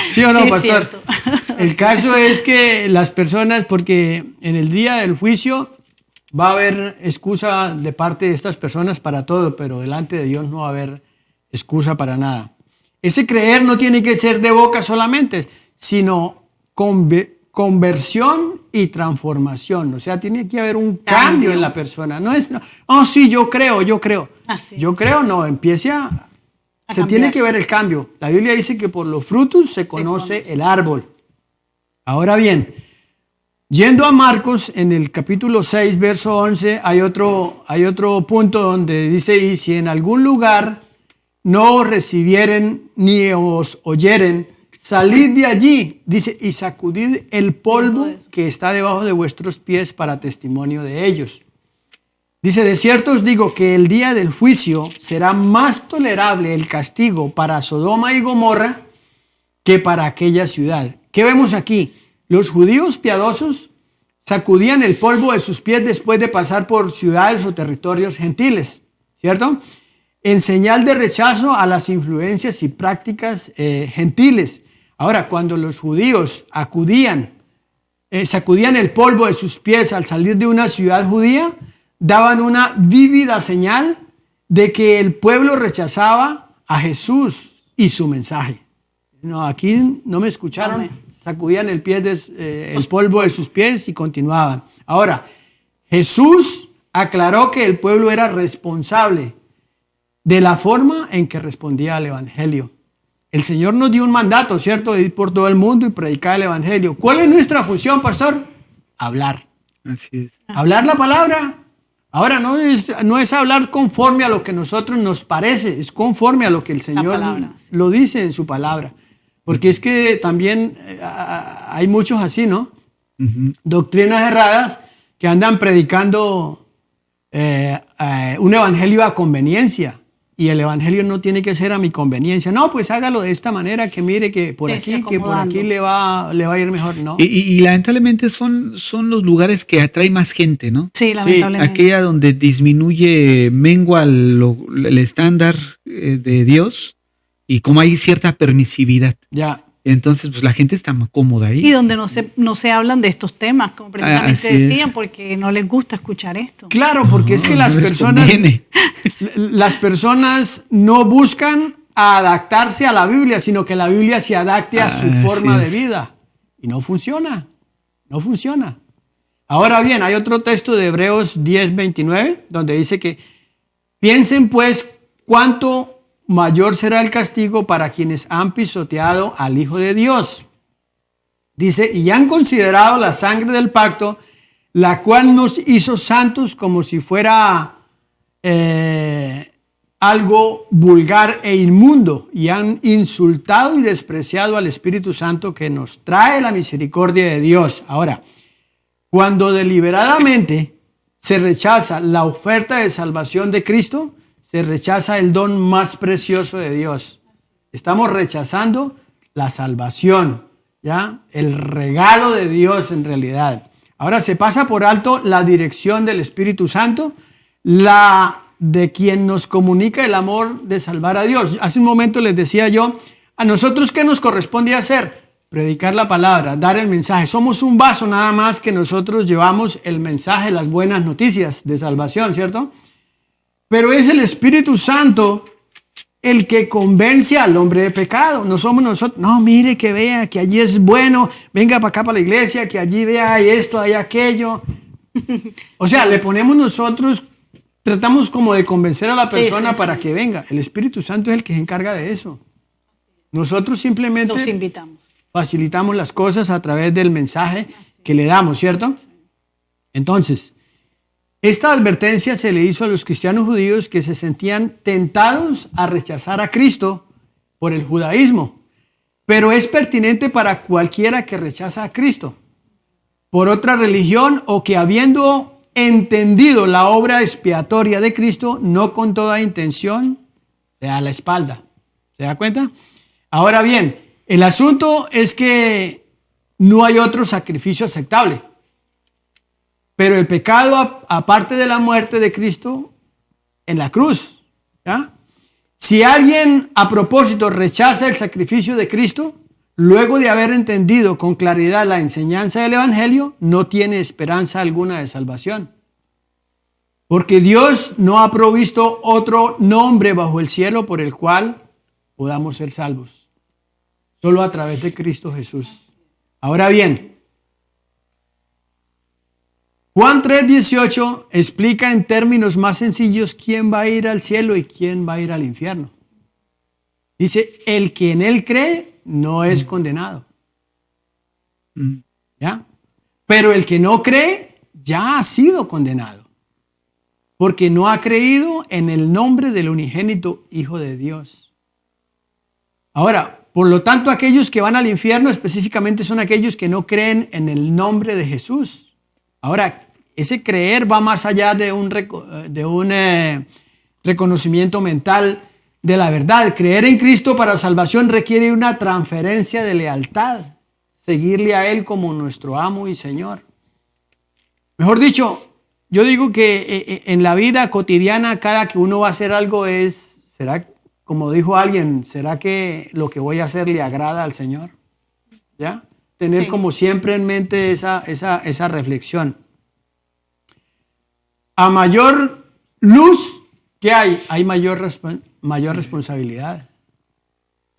¿Sí o no, pastor? Cierto. El caso es que las personas, porque en el día del juicio va a haber excusa de parte de estas personas para todo, pero delante de Dios no va a haber excusa para nada. Ese creer no tiene que ser de boca solamente, sino conversión y transformación. O sea, tiene que haber un cambio en la persona. No es, sí, yo creo. Así. Yo creo, no, empiece a Se tiene que ver el cambio. La Biblia dice que por los frutos se conoce el árbol. Ahora bien, yendo a Marcos, en el capítulo 6, verso 11, hay otro punto donde dice, y si en algún lugar no os recibieren ni os oyeren, salid de allí, dice, y sacudid el polvo que está debajo de vuestros pies para testimonio de ellos. Dice, de cierto os digo que el día del juicio será más tolerable el castigo para Sodoma y Gomorra que para aquella ciudad. ¿Qué vemos aquí? Los judíos piadosos sacudían el polvo de sus pies después de pasar por ciudades o territorios gentiles, ¿cierto? En señal de rechazo a las influencias y prácticas gentiles. Ahora, cuando los judíos sacudían el polvo de sus pies al salir de una ciudad judía, daban una vívida señal de que el pueblo rechazaba a Jesús y su mensaje. No, aquí no me escucharon, sacudían el polvo de sus pies y continuaban. Ahora, Jesús aclaró que el pueblo era responsable de la forma en que respondía al Evangelio. El Señor nos dio un mandato, ¿cierto?, de ir por todo el mundo y predicar el Evangelio. ¿Cuál es nuestra función, pastor? Hablar. Así es. Hablar la palabra. Ahora, no es hablar conforme a lo que a nosotros nos parece, es conforme a lo que el Señor lo dice en su palabra. Porque es que también hay muchos así, ¿no? Uh-huh. Doctrinas erradas que andan predicando un evangelio a conveniencia. Y el evangelio no tiene que ser a mi conveniencia. No, pues hágalo de esta manera, que mire que por aquí le va a ir mejor. No. Y lamentablemente son los lugares que atraen más gente, ¿no? Sí, lamentablemente. Aquella donde mengua el estándar de Dios y como hay cierta permisividad. Ya. Entonces, pues la gente está más cómoda ahí. Y donde no se hablan de estos temas, como precisamente decían, porque no les gusta escuchar esto. Claro, porque es que las personas no buscan adaptarse a la Biblia, sino que la Biblia se adapte a su forma de vida. Y no funciona. Ahora bien, hay otro texto de Hebreos 10:29, donde dice que piensen pues cuánto mayor será el castigo para quienes han pisoteado al Hijo de Dios. Dice, y han considerado la sangre del pacto, la cual nos hizo santos como si fuera algo vulgar e inmundo, y han insultado y despreciado al Espíritu Santo que nos trae la misericordia de Dios. Ahora, cuando deliberadamente se rechaza la oferta de salvación de Cristo, se rechaza el don más precioso de Dios. Estamos rechazando la salvación, ¿ya? El regalo de Dios en realidad. Ahora se pasa por alto la dirección del Espíritu Santo, la de quien nos comunica el amor de salvar a Dios. Hace un momento les decía yo, a nosotros ¿qué nos corresponde hacer? Predicar la palabra, dar el mensaje. Somos un vaso nada más que nosotros llevamos el mensaje, las buenas noticias de salvación, ¿cierto? Pero es el Espíritu Santo el que convence al hombre de pecado. No somos nosotros. No, mire, que vea que allí es bueno. Venga para acá, para la iglesia, que allí vea hay esto, hay aquello. O sea, le ponemos nosotros, tratamos como de convencer a la persona para que venga. El Espíritu Santo es el que se encarga de eso. Nosotros simplemente los invitamos. Facilitamos las cosas a través del mensaje que le damos, ¿cierto? Entonces, esta advertencia se le hizo a los cristianos judíos que se sentían tentados a rechazar a Cristo por el judaísmo, pero es pertinente para cualquiera que rechaza a Cristo por otra religión o que habiendo entendido la obra expiatoria de Cristo, no con toda intención le da la espalda. ¿Se da cuenta? Ahora bien, el asunto es que no hay otro sacrificio aceptable. Pero el pecado, aparte de la muerte de Cristo en la cruz, ¿ya? Si alguien a propósito rechaza el sacrificio de Cristo, luego de haber entendido con claridad la enseñanza del Evangelio, no tiene esperanza alguna de salvación. Porque Dios no ha provisto otro nombre bajo el cielo por el cual podamos ser salvos. Solo a través de Cristo Jesús. Ahora bien, Juan 3:18 explica en términos más sencillos quién va a ir al cielo y quién va a ir al infierno. Dice, el que en él cree no es condenado. ¿Ya? Pero el que no cree ya ha sido condenado, porque no ha creído en el nombre del unigénito Hijo de Dios. Ahora, por lo tanto, aquellos que van al infierno específicamente son aquellos que no creen en el nombre de Jesús. Ahora, ese creer va más allá de un reconocimiento mental de la verdad. Creer en Cristo para salvación requiere una transferencia de lealtad, seguirle a Él como nuestro amo y Señor. Mejor dicho, yo digo que en la vida cotidiana, cada que uno va a hacer algo será, como dijo alguien, ¿será que lo que voy a hacer le agrada al Señor? ¿Ya? Tener como siempre en mente esa reflexión. A mayor luz que hay mayor responsabilidad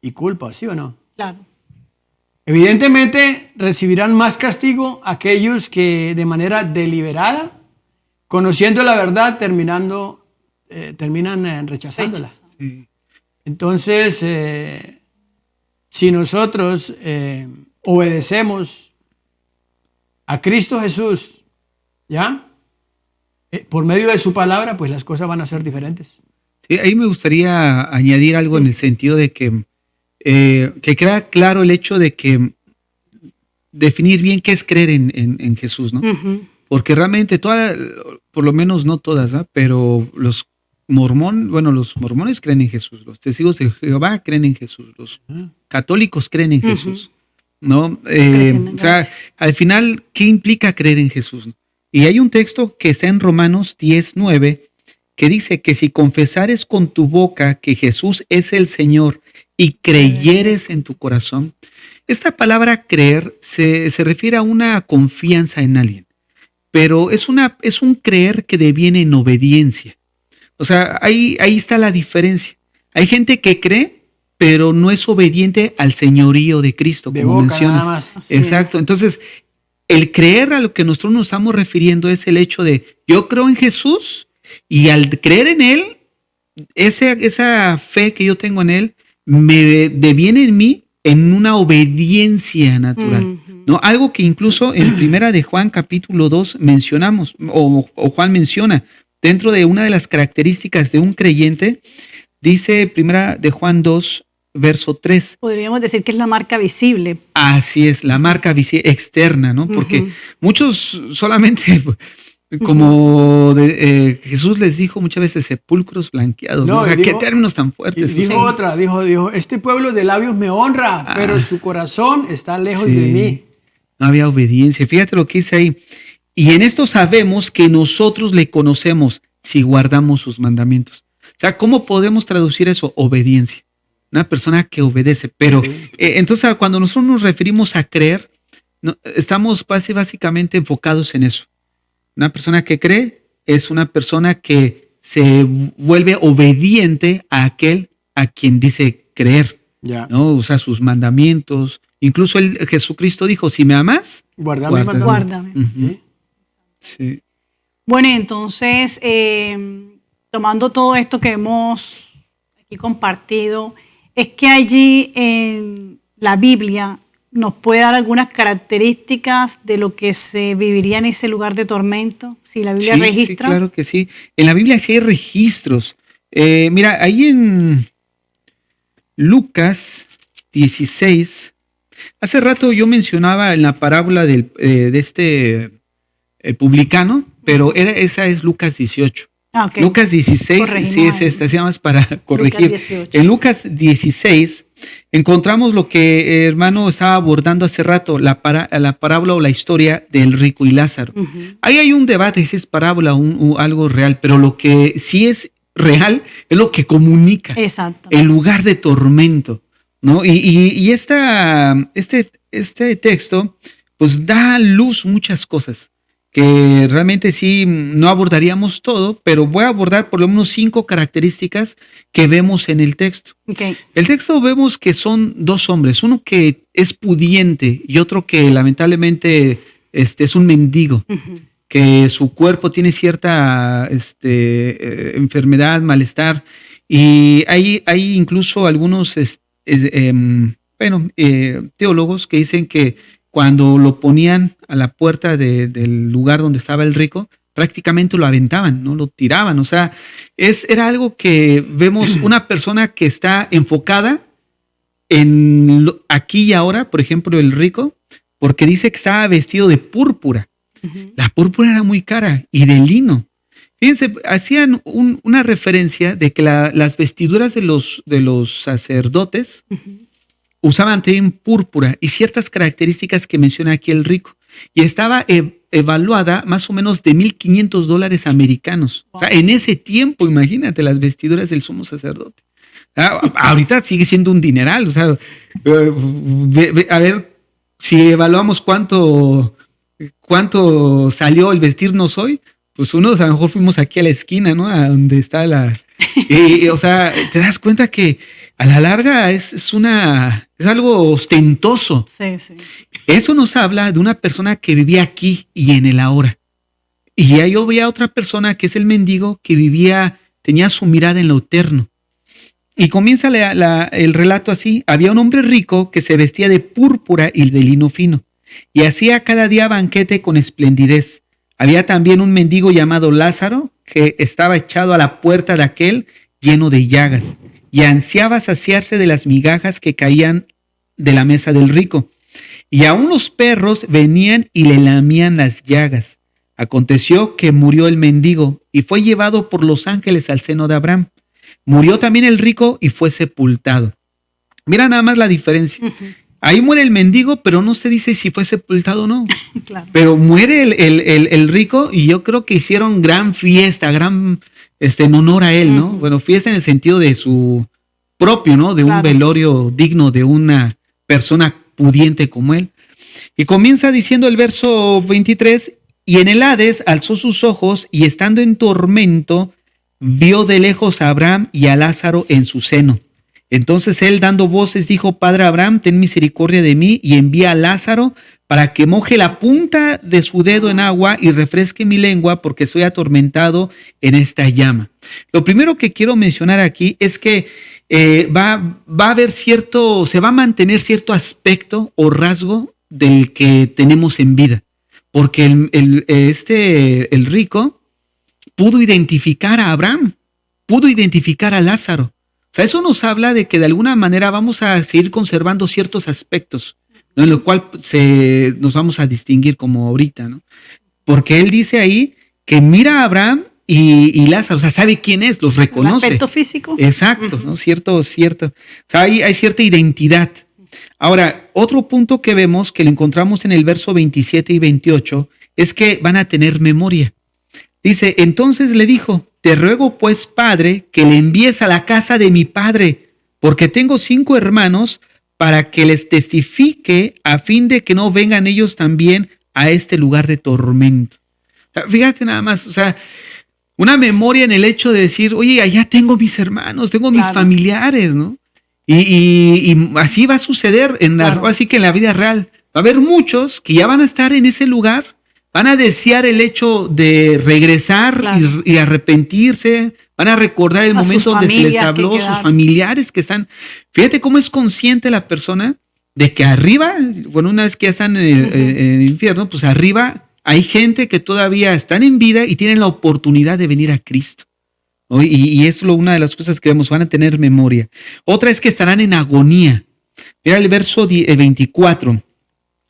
y culpa, ¿sí o no? Claro. Evidentemente recibirán más castigo aquellos que de manera deliberada, conociendo la verdad, terminan rechazándola. Sí. Entonces, si nosotros obedecemos a Cristo Jesús, ¿ya? Por medio de su palabra, pues las cosas van a ser diferentes. Sí, ahí me gustaría añadir algo en el sentido de que queda claro el hecho de que definir bien qué es creer en Jesús, ¿no? Uh-huh. Porque realmente por lo menos no todas, ¿no? Pero los mormones creen en Jesús, los testigos de Jehová creen en Jesús, los católicos creen en Jesús, ¿no? O sea, al final, ¿qué implica creer en Jesús? Y hay un texto que está en Romanos 10:9 que dice que si confesares con tu boca que Jesús es el Señor y creyeres en tu corazón, esta palabra creer se refiere a una confianza en alguien, pero es un creer que deviene en obediencia. O sea, ahí está la diferencia. Hay gente que cree, pero no es obediente al señorío de Cristo, de como boca, mencionas. nada más. Exacto. Entonces, el creer a lo que nosotros nos estamos refiriendo es el hecho de yo creo en Jesús y al creer en Él, esa fe que yo tengo en Él me deviene en mí en una obediencia natural. Uh-huh. ¿No? Algo que incluso en Primera de Juan capítulo 2 mencionamos, o Juan menciona, dentro de una de las características de un creyente, dice Primera de Juan 2, verso 3. Podríamos decir que es la marca visible. Así es, la marca visible externa, ¿no? Porque muchos solamente, como Jesús les dijo muchas veces, sepulcros blanqueados. ¿no? O sea, qué términos tan fuertes. Dijo, este pueblo de labios me honra, pero su corazón está lejos de mí. No había obediencia. Fíjate lo que dice ahí. Y en esto sabemos que nosotros le conocemos si guardamos sus mandamientos. O sea, ¿cómo podemos traducir eso? Obediencia. Una persona que obedece. Pero entonces cuando nosotros nos referimos a creer, estamos básicamente enfocados en eso. Una persona que cree es una persona que se vuelve obediente a aquel a quien dice creer. Ya. ¿No? Usa sus mandamientos. Incluso Jesucristo dijo, si me amas, guárdame. Uh-huh. Sí. Bueno, entonces, tomando todo esto que hemos aquí compartido, es que allí en la Biblia nos puede dar algunas características de lo que se viviría en ese lugar de tormento, si la Biblia registra. Sí, claro que sí. En la Biblia sí hay registros. Mira, ahí en Lucas 16, hace rato yo mencionaba en la parábola de este publicano, pero esa es Lucas 18. Ah, okay. Lucas 16, sí es esta, se llama para corregir. En Lucas 16 encontramos lo que hermano estaba abordando hace rato, la parábola o la historia del rico y Lázaro. Uh-huh. Ahí hay un debate si es parábola o algo real, pero lo que sí es real es lo que comunica el lugar de tormento, ¿no? Y este texto pues da a luz muchas cosas que realmente sí no abordaríamos todo, pero voy a abordar por lo menos 5 características que vemos en el texto. Okay. El texto vemos que son 2 hombres, uno que es pudiente y otro que lamentablemente es un mendigo, uh-huh, que su cuerpo tiene cierta enfermedad, malestar, Y hay incluso algunos teólogos que dicen que cuando lo ponían a la puerta del lugar donde estaba el rico, prácticamente lo aventaban, ¿no? Lo tiraban. O sea, era algo que vemos una persona que está enfocada en aquí y ahora, por ejemplo, el rico, porque dice que estaba vestido de púrpura. Uh-huh. La púrpura era muy cara y de lino. Fíjense, hacían una referencia de que las vestiduras de los sacerdotes uh-huh. usaban también púrpura y ciertas características que menciona aquí el rico. Y estaba evaluada más o menos de $1,500 americanos. Wow. O sea, en ese tiempo, imagínate, las vestiduras del sumo sacerdote. Ahorita sigue siendo un dineral. O sea, a ver si evaluamos cuánto salió el vestirnos hoy. Pues unos a lo mejor fuimos aquí a la esquina, ¿no? A donde está o sea, te das cuenta que a la larga es algo ostentoso. Sí, sí. Eso nos habla de una persona que vivía aquí y en el ahora. Y ya yo veía a otra persona que es el mendigo que tenía su mirada en lo eterno. Y comienza el relato así. Había un hombre rico que se vestía de púrpura y de lino fino y hacía cada día banquete con esplendidez. Había también un mendigo llamado Lázaro que estaba echado a la puerta de aquel lleno de llagas y ansiaba saciarse de las migajas que caían de la mesa del rico. Y aún los perros venían y le lamían las llagas. Aconteció que murió el mendigo y fue llevado por los ángeles al seno de Abraham. Murió también el rico y fue sepultado. Mira nada más la diferencia. Uh-huh. Ahí muere el mendigo, pero no se dice si fue sepultado o no. Claro. Pero muere el rico y yo creo que hicieron gran fiesta, en honor a él, ¿no? Uh-huh. Bueno, fiesta en el sentido de su propio, ¿no? De un velorio digno de una persona pudiente como él. Y comienza diciendo el verso 23, y en el Hades alzó sus ojos y estando en tormento, vio de lejos a Abraham y a Lázaro en su seno. Entonces él, dando voces, dijo: Padre Abraham, ten misericordia de mí y envía a Lázaro para que moje la punta de su dedo en agua y refresque mi lengua, porque soy atormentado en esta llama. Lo primero que quiero mencionar aquí es que va a haber se va a mantener cierto aspecto o rasgo del que tenemos en vida, porque el rico pudo identificar a Abraham, pudo identificar a Lázaro. O sea, eso nos habla de que de alguna manera vamos a seguir conservando ciertos aspectos, ¿no? En lo cual nos vamos a distinguir como ahorita, ¿no? Porque él dice ahí que mira a Abraham y Lázaro, o sea, sabe quién es, los reconoce. El aspecto físico. Exacto, ¿no? Cierto. O sea, hay cierta identidad. Ahora, otro punto que vemos, que lo encontramos en el verso 27 y 28, es que van a tener memoria. Dice, entonces le dijo: te ruego pues, padre, que le envíes a la casa de mi padre, porque tengo 5 hermanos, para que les testifique a fin de que no vengan ellos también a este lugar de tormento. Fíjate nada más, o sea, una memoria en el hecho de decir, oye, allá tengo mis hermanos, tengo mis familiares, ¿no? Y así va a suceder, así que en la vida real. Va a haber muchos que ya van a estar en ese lugar, van a desear el hecho de regresar y arrepentirse, van a recordar el momento donde se les habló, sus familiares que están. Fíjate cómo es consciente la persona de que arriba, bueno, una vez que ya están en el infierno, pues arriba hay gente que todavía están en vida y tienen la oportunidad de venir a Cristo, ¿no? Y es una de las cosas que vemos, van a tener memoria. Otra es que estarán en agonía. Mira el verso 24.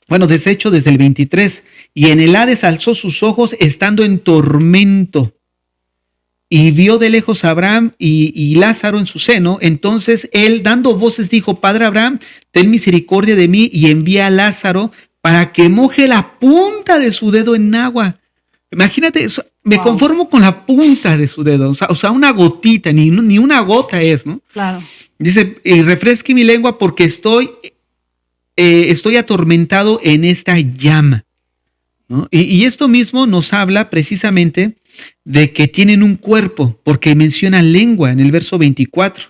Bueno, de hecho, desde el 23. Y en el Hades alzó sus ojos estando en tormento y vio de lejos a Abraham y Lázaro en su seno. Entonces él, dando voces, dijo: Padre Abraham, ten misericordia de mí y envía a Lázaro para que moje la punta de su dedo en agua. Imagínate eso, me conformo con la punta de su dedo, o sea, una gotita, ni una gota es, ¿no? Claro. Dice, y refresque mi lengua porque estoy atormentado en esta llama, ¿no? Y esto mismo nos habla precisamente de que tienen un cuerpo, porque menciona lengua en el verso 24,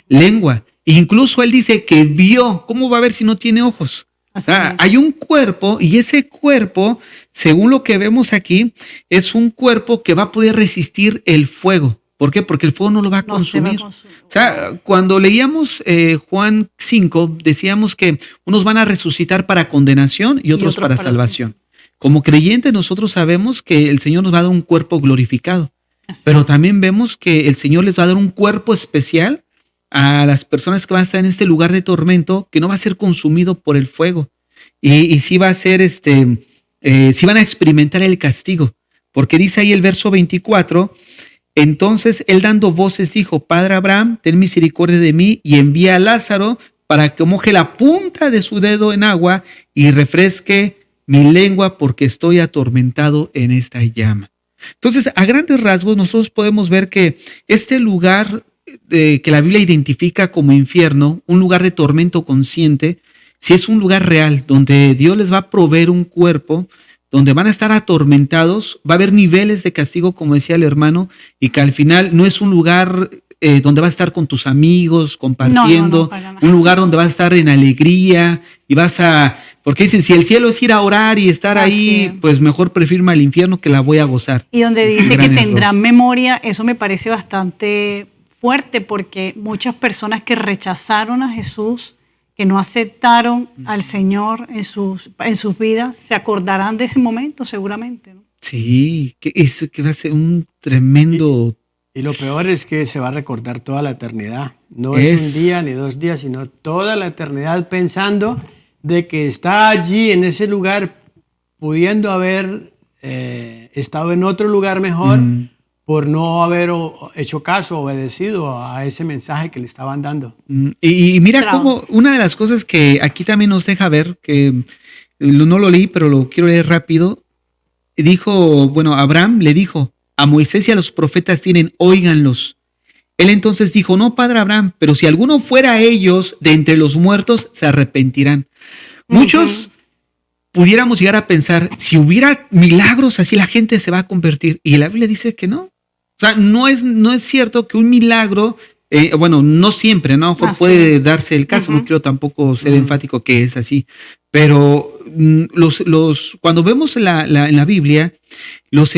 lengua. Incluso él dice que vio. ¿Cómo va a ver si no tiene ojos? Hay un cuerpo, y ese cuerpo, según lo que vemos aquí, es un cuerpo que va a poder resistir el fuego. ¿Por qué? Porque el fuego no lo va a No se va a consumir. consumir. O sea, cuando leíamos Juan 5, decíamos que unos van a resucitar para condenación y otros para salvación. Como creyentes nosotros sabemos que el Señor nos va a dar un cuerpo glorificado, pero también vemos que el Señor les va a dar un cuerpo especial a las personas que van a estar en este lugar de tormento, que no va a ser consumido por el fuego. Y sí va a ser, sí van a experimentar el castigo, porque dice ahí el verso 24, entonces él dando voces dijo, Padre Abraham, ten misericordia de mí y envía a Lázaro para que moje la punta de su dedo en agua y refresque mi lengua porque estoy atormentado en esta llama. Entonces, a grandes rasgos, nosotros podemos ver que este lugar que la Biblia identifica como infierno, un lugar de tormento consciente, si es un lugar real donde Dios les va a proveer un cuerpo, donde van a estar atormentados, va a haber niveles de castigo, como decía el hermano, y que al final no es un lugar donde vas a estar con tus amigos, compartiendo, un lugar donde vas a estar en alegría y porque dicen, si el cielo es ir a orar y estar ahí, pues mejor prefiero al infierno que la voy a gozar. Y donde dice que tendrán memoria, eso me parece bastante fuerte, porque muchas personas que rechazaron a Jesús, que no aceptaron al Señor en sus vidas, se acordarán de ese momento seguramente, ¿no? Sí, que va a ser un tremendo... Y lo peor es que se va a recordar toda la eternidad. No es un día ni 2 días, sino toda la eternidad pensando de que está allí en ese lugar, pudiendo haber estado en otro lugar mejor por no haber hecho caso, obedecido a ese mensaje que le estaban dando. Y mira cómo una de las cosas que aquí también nos deja ver, que no lo leí, pero lo quiero leer rápido, Abraham le dijo, a Moisés y a los profetas tienen, óiganlos. Él entonces dijo, no, padre Abraham, pero si alguno fuera a ellos de entre los muertos, se arrepentirán. Muchos pudiéramos llegar a pensar, si hubiera milagros así, la gente se va a convertir. Y la Biblia dice que no. O sea, no es cierto que un milagro, no siempre, ¿no? Puede darse el caso, no quiero tampoco ser enfático que es así, pero cuando vemos en la Biblia, los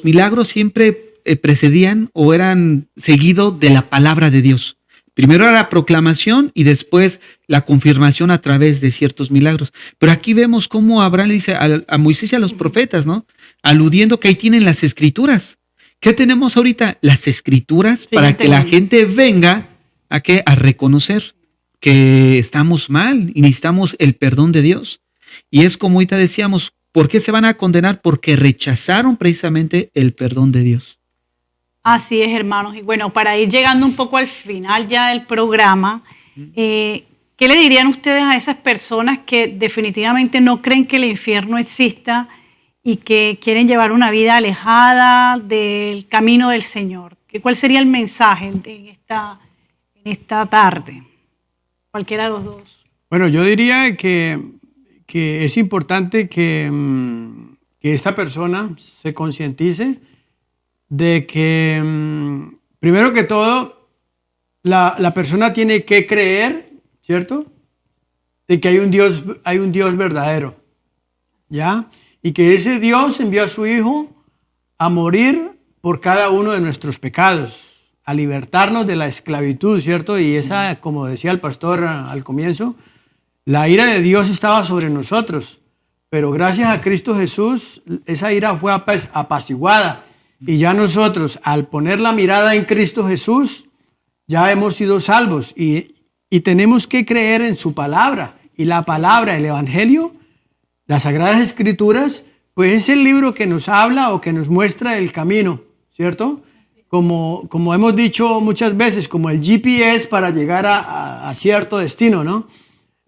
milagros siempre precedían o eran seguidos de la palabra de Dios. Primero era la proclamación y después la confirmación a través de ciertos milagros. Pero aquí vemos cómo Abraham le dice a Moisés y a los profetas, ¿no? Aludiendo que ahí tienen las escrituras. ¿Qué tenemos ahorita? Las escrituras para que la gente venga a reconocer que estamos mal y necesitamos el perdón de Dios. Y es como ahorita decíamos, ¿por qué se van a condenar? Porque rechazaron precisamente el perdón de Dios. Así es, hermanos. Y bueno, para ir llegando un poco al final ya del programa, ¿qué le dirían ustedes a esas personas que definitivamente no creen que el infierno exista y que quieren llevar una vida alejada del camino del Señor? ¿Cuál sería el mensaje en esta tarde? Cualquiera de los dos. Bueno, yo diría que es importante que esta persona se concientice de que, primero que todo, la persona tiene que creer, ¿cierto?, de que hay un Dios verdadero, ¿ya? Y que ese Dios envió a su Hijo a morir por cada uno de nuestros pecados, a libertarnos de la esclavitud, ¿cierto? Y esa, como decía el pastor al comienzo, la ira de Dios estaba sobre nosotros, pero gracias a Cristo Jesús, esa ira fue apaciguada. Y ya nosotros, al poner la mirada en Cristo Jesús, ya hemos sido salvos. Y tenemos que creer en su palabra. Y la palabra, el Evangelio, las Sagradas Escrituras, pues es el libro que nos habla o que nos muestra el camino, ¿cierto? Como hemos dicho muchas veces, como el GPS para llegar a cierto destino, ¿no?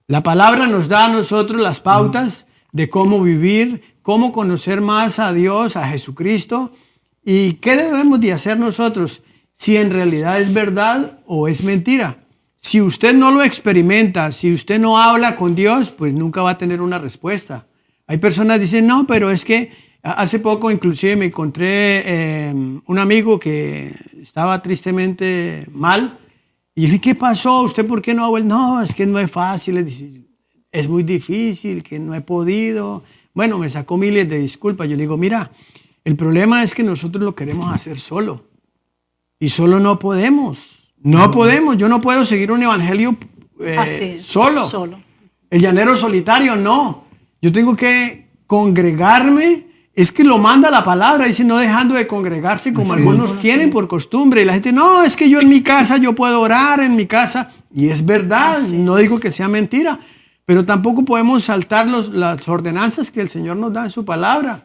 La palabra nos da a nosotros las pautas de cómo vivir, cómo conocer más a Dios, a Jesucristo, y qué debemos de hacer nosotros, si en realidad es verdad o es mentira. Si usted no lo experimenta, si usted no habla con Dios, pues nunca va a tener una respuesta. Hay personas que dicen, no, pero es que hace poco inclusive me encontré un amigo que estaba tristemente mal. Y yo le dije, ¿qué pasó? ¿Usted por qué no ha vuelto? No, es que no es fácil, es muy difícil, que no he podido. Bueno, me sacó miles de disculpas. Yo le digo, mira, el problema es que nosotros lo queremos hacer solo. Y solo no podemos. No podemos. Yo no puedo seguir un evangelio solo. El llanero solitario, no. Yo tengo que congregarme. Es que lo manda la palabra, dice no dejando de congregarse como algunos tienen por costumbre. Y la gente, no, es que yo en mi casa, yo puedo orar en mi casa. Y es verdad, no digo que sea mentira. Pero tampoco podemos saltar las ordenanzas que el Señor nos da en su palabra.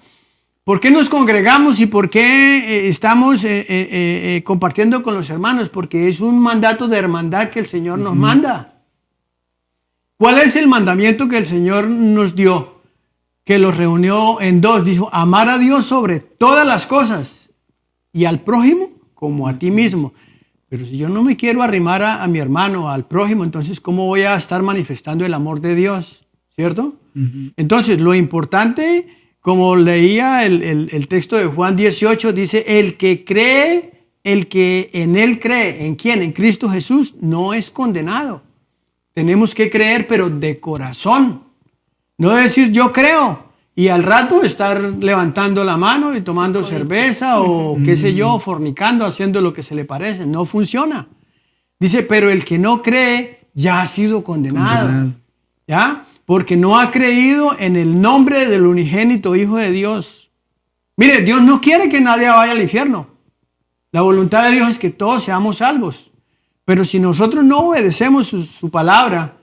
¿Por qué nos congregamos y por qué estamos compartiendo con los hermanos? Porque es un mandato de hermandad que el Señor nos manda. ¿Cuál es el mandamiento que el Señor nos dio? Que los reunió en dos. Dijo, amar a Dios sobre todas las cosas y al prójimo como a ti mismo. Pero si yo no me quiero arrimar a mi hermano, al prójimo, entonces ¿cómo voy a estar manifestando el amor de Dios? ¿Cierto? Entonces, lo importante, como leía el texto de Juan 18, dice, el que en él cree, ¿en quién? En Cristo Jesús, no es condenado. Tenemos que creer, pero de corazón. No decir yo creo y al rato estar levantando la mano y tomando cerveza o qué sé yo, fornicando, haciendo lo que se le parece. No funciona. Dice, pero el que no cree ya ha sido condenado. ¿Ya? Porque no ha creído en el nombre del unigénito Hijo de Dios. Mire, Dios no quiere que nadie vaya al infierno. La voluntad de Dios es que todos seamos salvos. Pero si nosotros no obedecemos su palabra,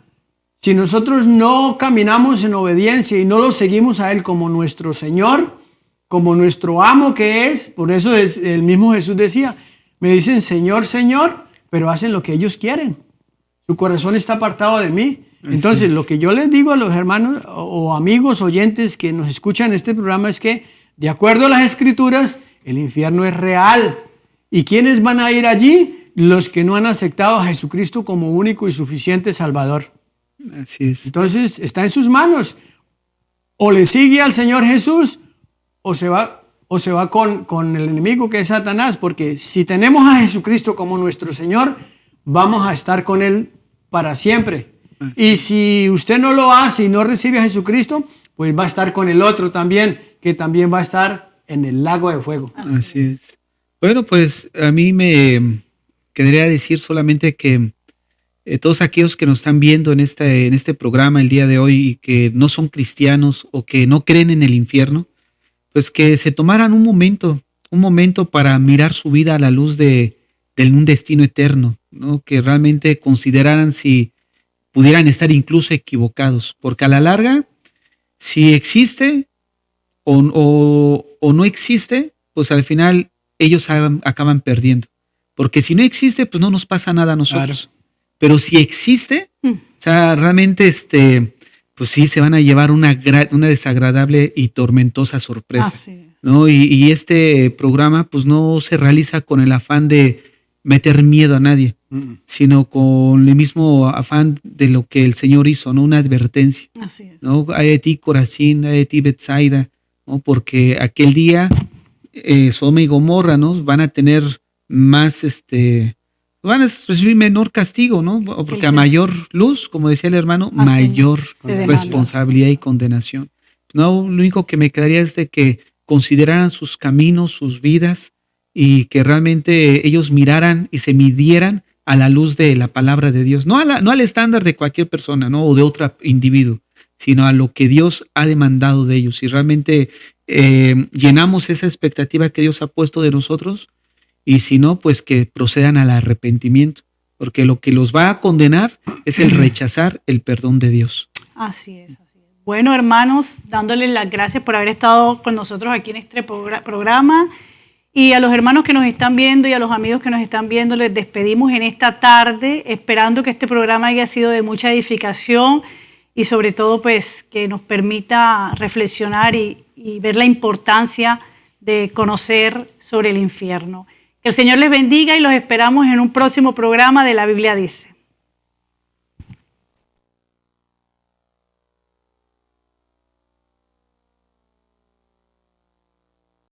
si nosotros no caminamos en obediencia y no lo seguimos a Él como nuestro Señor, como nuestro amo que es, por eso el mismo Jesús decía, me dicen Señor, Señor, pero hacen lo que ellos quieren. Su corazón está apartado de mí. Entonces, lo que yo les digo a los hermanos o amigos oyentes que nos escuchan en este programa es que, de acuerdo a las Escrituras, el infierno es real. ¿Y quiénes van a ir allí? Los que no han aceptado a Jesucristo como único y suficiente Salvador. Así es. Entonces, está en sus manos. O le sigue al Señor Jesús o se va con el enemigo que es Satanás. Porque si tenemos a Jesucristo como nuestro Señor, vamos a estar con Él para siempre. Y si usted no lo hace y no recibe a Jesucristo, pues va a estar con el otro también, que también va a estar en el lago de fuego. Así es. Bueno, pues a mí me quedaría decir solamente que todos aquellos que nos están viendo en este programa el día de hoy y que no son cristianos o que no creen en el infierno, pues que se tomaran un momento para mirar su vida a la luz de un destino eterno, ¿no? Que realmente consideraran si pudieran estar incluso equivocados, porque a la larga, si existe o no existe, pues al final ellos acaban perdiendo, porque si no existe, pues no nos pasa nada a nosotros. Claro. Pero si existe, o sea, realmente pues sí se van a llevar una desagradable y tormentosa sorpresa, ¿no? Y este programa pues no se realiza con el afán de meter miedo a nadie, sino con el mismo afán de lo que el Señor hizo, ¿no? Una advertencia. Así es. ¿No? Hay de ti Corazín, hay de ti Betsaida, ¿no? Porque aquel día Sodoma y Gomorra, ¿no? Van a tener más van a recibir menor castigo, ¿no? Porque a mayor luz, como decía el hermano, mayor responsabilidad y condenación. No, lo único que me quedaría es de que consideraran sus caminos, sus vidas, y que realmente ellos miraran y se midieran a la luz de la palabra de Dios. No al estándar de cualquier persona, ¿no? O de otro individuo, sino a lo que Dios ha demandado de ellos. Y realmente llenamos esa expectativa que Dios ha puesto de nosotros, y si no, pues que procedan al arrepentimiento, porque lo que los va a condenar es el rechazar el perdón de Dios. Así es. Bueno, hermanos, dándoles las gracias por haber estado con nosotros aquí en este programa, y a los hermanos que nos están viendo y a los amigos que nos están viendo, les despedimos en esta tarde, esperando que este programa haya sido de mucha edificación y sobre todo pues que nos permita reflexionar y ver la importancia de conocer sobre el infierno. Que el Señor les bendiga y los esperamos en un próximo programa de La Biblia Dice.